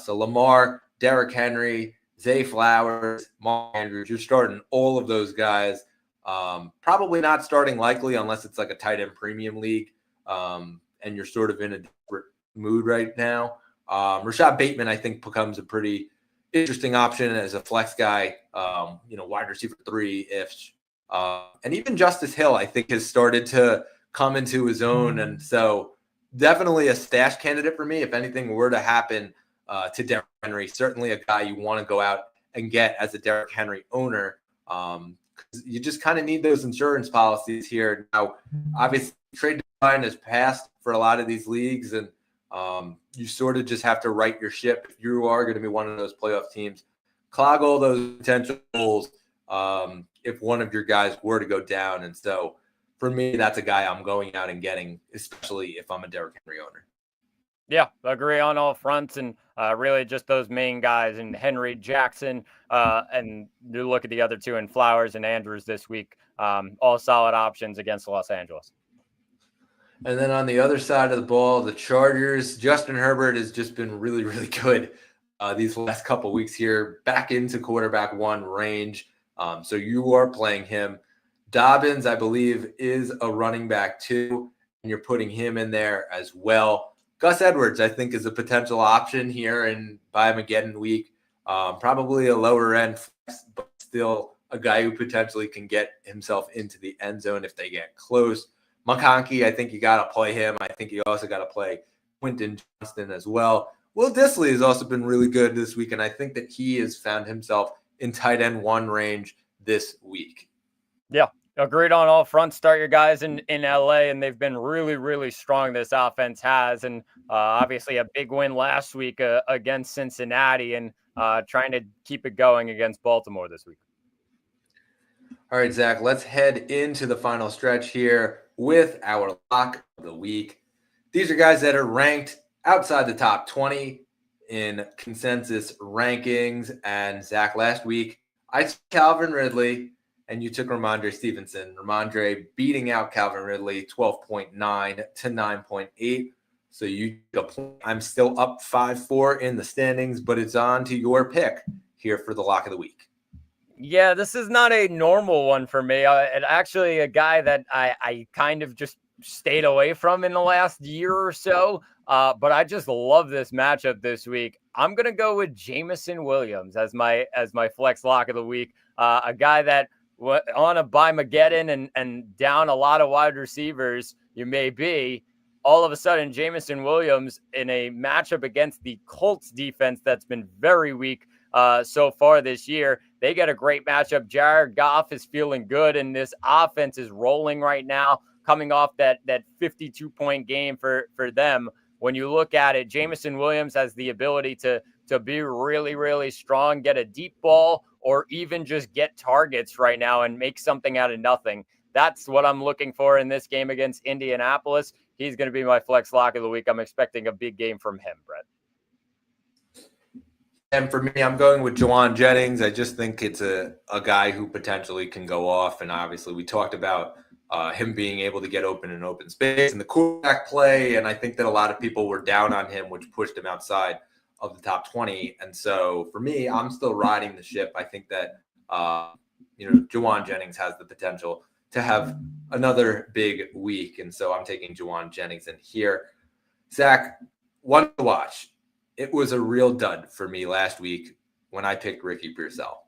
Speaker 1: So Lamar, Derrick Henry, Zay Flowers, Mark Andrews, you're starting all of those guys. Probably not starting Likely unless it's like a tight end premium league, and you're sort of in a different mood right now. Rashad Bateman, I think, becomes a pretty interesting option as a flex guy, wide receiver 3-ish. And even Justice Hill, I think, has started to come into his own. And so definitely a stash candidate for me. If anything were to happen to Derrick Henry, certainly a guy you want to go out and get as a Derrick Henry owner. You just kind of need those insurance policies here. Now, obviously, trade deadline has passed for a lot of these leagues, and you sort of just have to right your ship. If you are going to be one of those playoff teams, clog all those potential goals if one of your guys were to go down. And so for me, that's a guy I'm going out and getting, especially if I'm a Derrick Henry owner.
Speaker 2: Yeah, agree on all fronts, and really just those main guys, and Henry, Jackson, and you look at the other two, and Flowers and Andrews this week, all solid options against Los Angeles.
Speaker 1: And then on the other side of the ball, the Chargers, Justin Herbert has just been really, really good these last couple of weeks here, back into quarterback one range. So you are playing him. Dobbins, I believe, is a running back too, and you're putting him in there as well. Gus Edwards, I think, is a potential option here in Biomageddon week. Probably a lower end, but still a guy who potentially can get himself into the end zone if they get close. McConkey, I think you got to play him. I think you also got to play Quentin Johnston as well. Will Dissly has also been really good this week, and I think that he has found himself in tight end one range this week.
Speaker 2: Yeah, agreed on all fronts. Start your guys in LA, and they've been really, really strong. This offense has, and obviously a big win last week against Cincinnati, and trying to keep it going against Baltimore this week.
Speaker 1: All right, Zach, let's head into the final stretch here with our lock of the week. These are guys that are ranked outside the top 20 in consensus rankings. And Zach, last week, I took Calvin Ridley and you took Ramondre Stevenson. Ramondre beating out Calvin Ridley 12.9 to 9.8. So I'm still up 5-4 in the standings, but it's on to your pick here for the lock of the week.
Speaker 2: Yeah, this is not a normal one for me. And actually a guy that I kind of just stayed away from in the last year or so. But I just love this matchup this week. I'm gonna go with Jameson Williams as my flex lock of the week. A guy that on a buy-mageddon and down a lot of wide receivers you may be. All of a sudden, Jameson Williams in a matchup against the Colts defense that's been very weak so far this year. They get a great matchup. Jared Goff is feeling good, and this offense is rolling right now, coming off that 52-point game for them. When you look at it, Jameson Williams has the ability to be really, really strong, get a deep ball, or even just get targets right now and make something out of nothing. That's what I'm looking for in this game against Indianapolis. He's going to be my flex lock of the week. I'm expecting a big game from him, Brett.
Speaker 1: And for me, I'm going with Jauan Jennings. I just think it's a guy who potentially can go off. And obviously, we talked about him being able to get open in open space and the quarterback play. And I think that a lot of people were down on him, which pushed him outside of the top 20. And so for me, I'm still riding the ship. I think that, Jauan Jennings has the potential to have another big week. And so I'm taking Jauan Jennings in here. Zach, one to watch. It was a real dud for me last week when I picked Ricky Pearsall.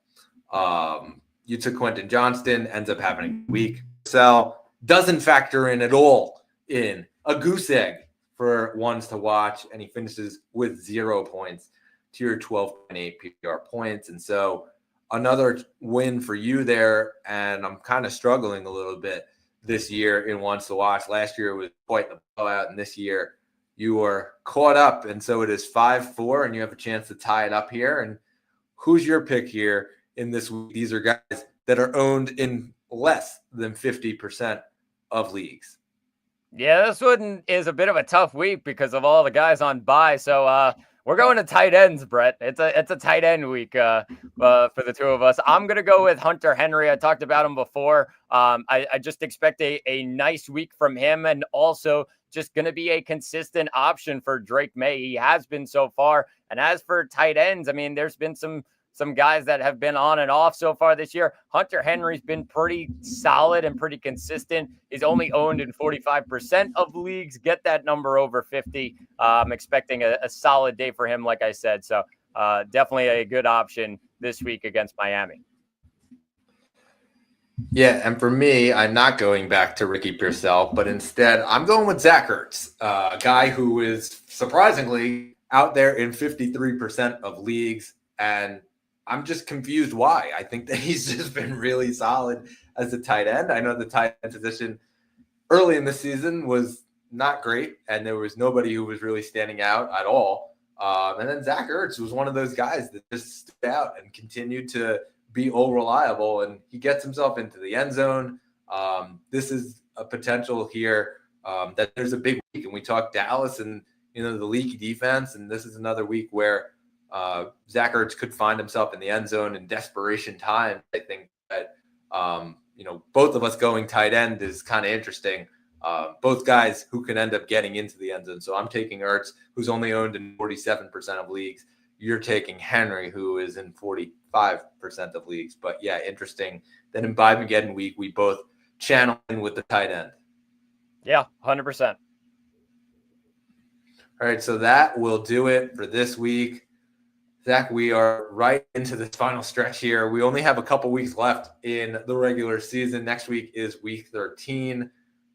Speaker 1: You took Quentin Johnston, ends up having a week. Pearsall doesn't factor in at all in a goose egg for ones to watch, and he finishes with 0 points to your 12.8 PPR points. And so another win for you there, and I'm kind of struggling a little bit this year in ones to watch. Last year was quite the blowout, and this year you are caught up, and so it is 5-4, and you have a chance to tie it up here. And who's your pick here in this week? These are guys that are owned in less than 50% of leagues.
Speaker 2: Yeah, this one is a bit of a tough week because of all the guys on bye. So we're going to tight ends, Brett. It's a tight end week for the two of us. I'm going to go with Hunter Henry. I talked about him before. I just expect a nice week from him, and also just going to be a consistent option for Drake May. He has been so far. And as for tight ends, I mean, there's been some guys that have been on and off so far this year. Hunter Henry's been pretty solid and pretty consistent. He's only owned in 45% of leagues. Get that number over 50. I'm expecting a solid day for him, like I said. So definitely a good option this week against Miami.
Speaker 1: Yeah, and for me, I'm not going back to Ricky Pearsall, but instead I'm going with Zach Ertz, a guy who is surprisingly out there in 53% of leagues, and I'm just confused why. I think that he's just been really solid as a tight end. I know the tight end position early in the season was not great, and there was nobody who was really standing out at all. And then Zach Ertz was one of those guys that just stood out and continued to be all reliable, and he gets himself into the end zone. This is a potential here that there's a big week, and we talked Dallas and the leaky defense, and this is another week where Zach Ertz could find himself in the end zone in desperation time. I think that both of us going tight end is kind of interesting. Both guys who can end up getting into the end zone. So I'm taking Ertz, who's only owned in 47% of leagues. You're taking Henry, who is in 45% of leagues. But yeah, interesting that in Biden week, we both channel in with the tight end.
Speaker 2: Yeah, 100%.
Speaker 1: All right, so that will do it for this week. Zach, we are right into this final stretch here. We only have a couple weeks left in the regular season. Next week is week 13.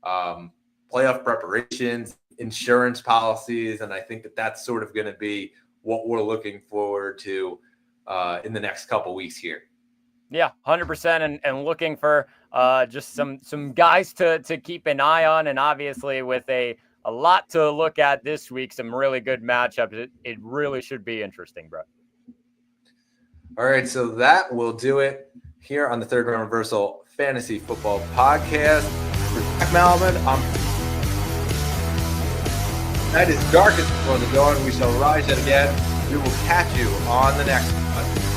Speaker 1: Playoff preparations, insurance policies, and I think that that's sort of going to be what we're looking forward to in the next couple weeks here.
Speaker 2: Yeah, 100%, and looking for just some guys to keep an eye on, and obviously with a lot to look at this week, some really good matchups. It really should be interesting, bro.
Speaker 1: All right, so that will do it here on the Third Round Reversal Fantasy Football Podcast. For Jack Malaman, night is darkest before the dawn. We shall rise yet again. We will catch you on the next one.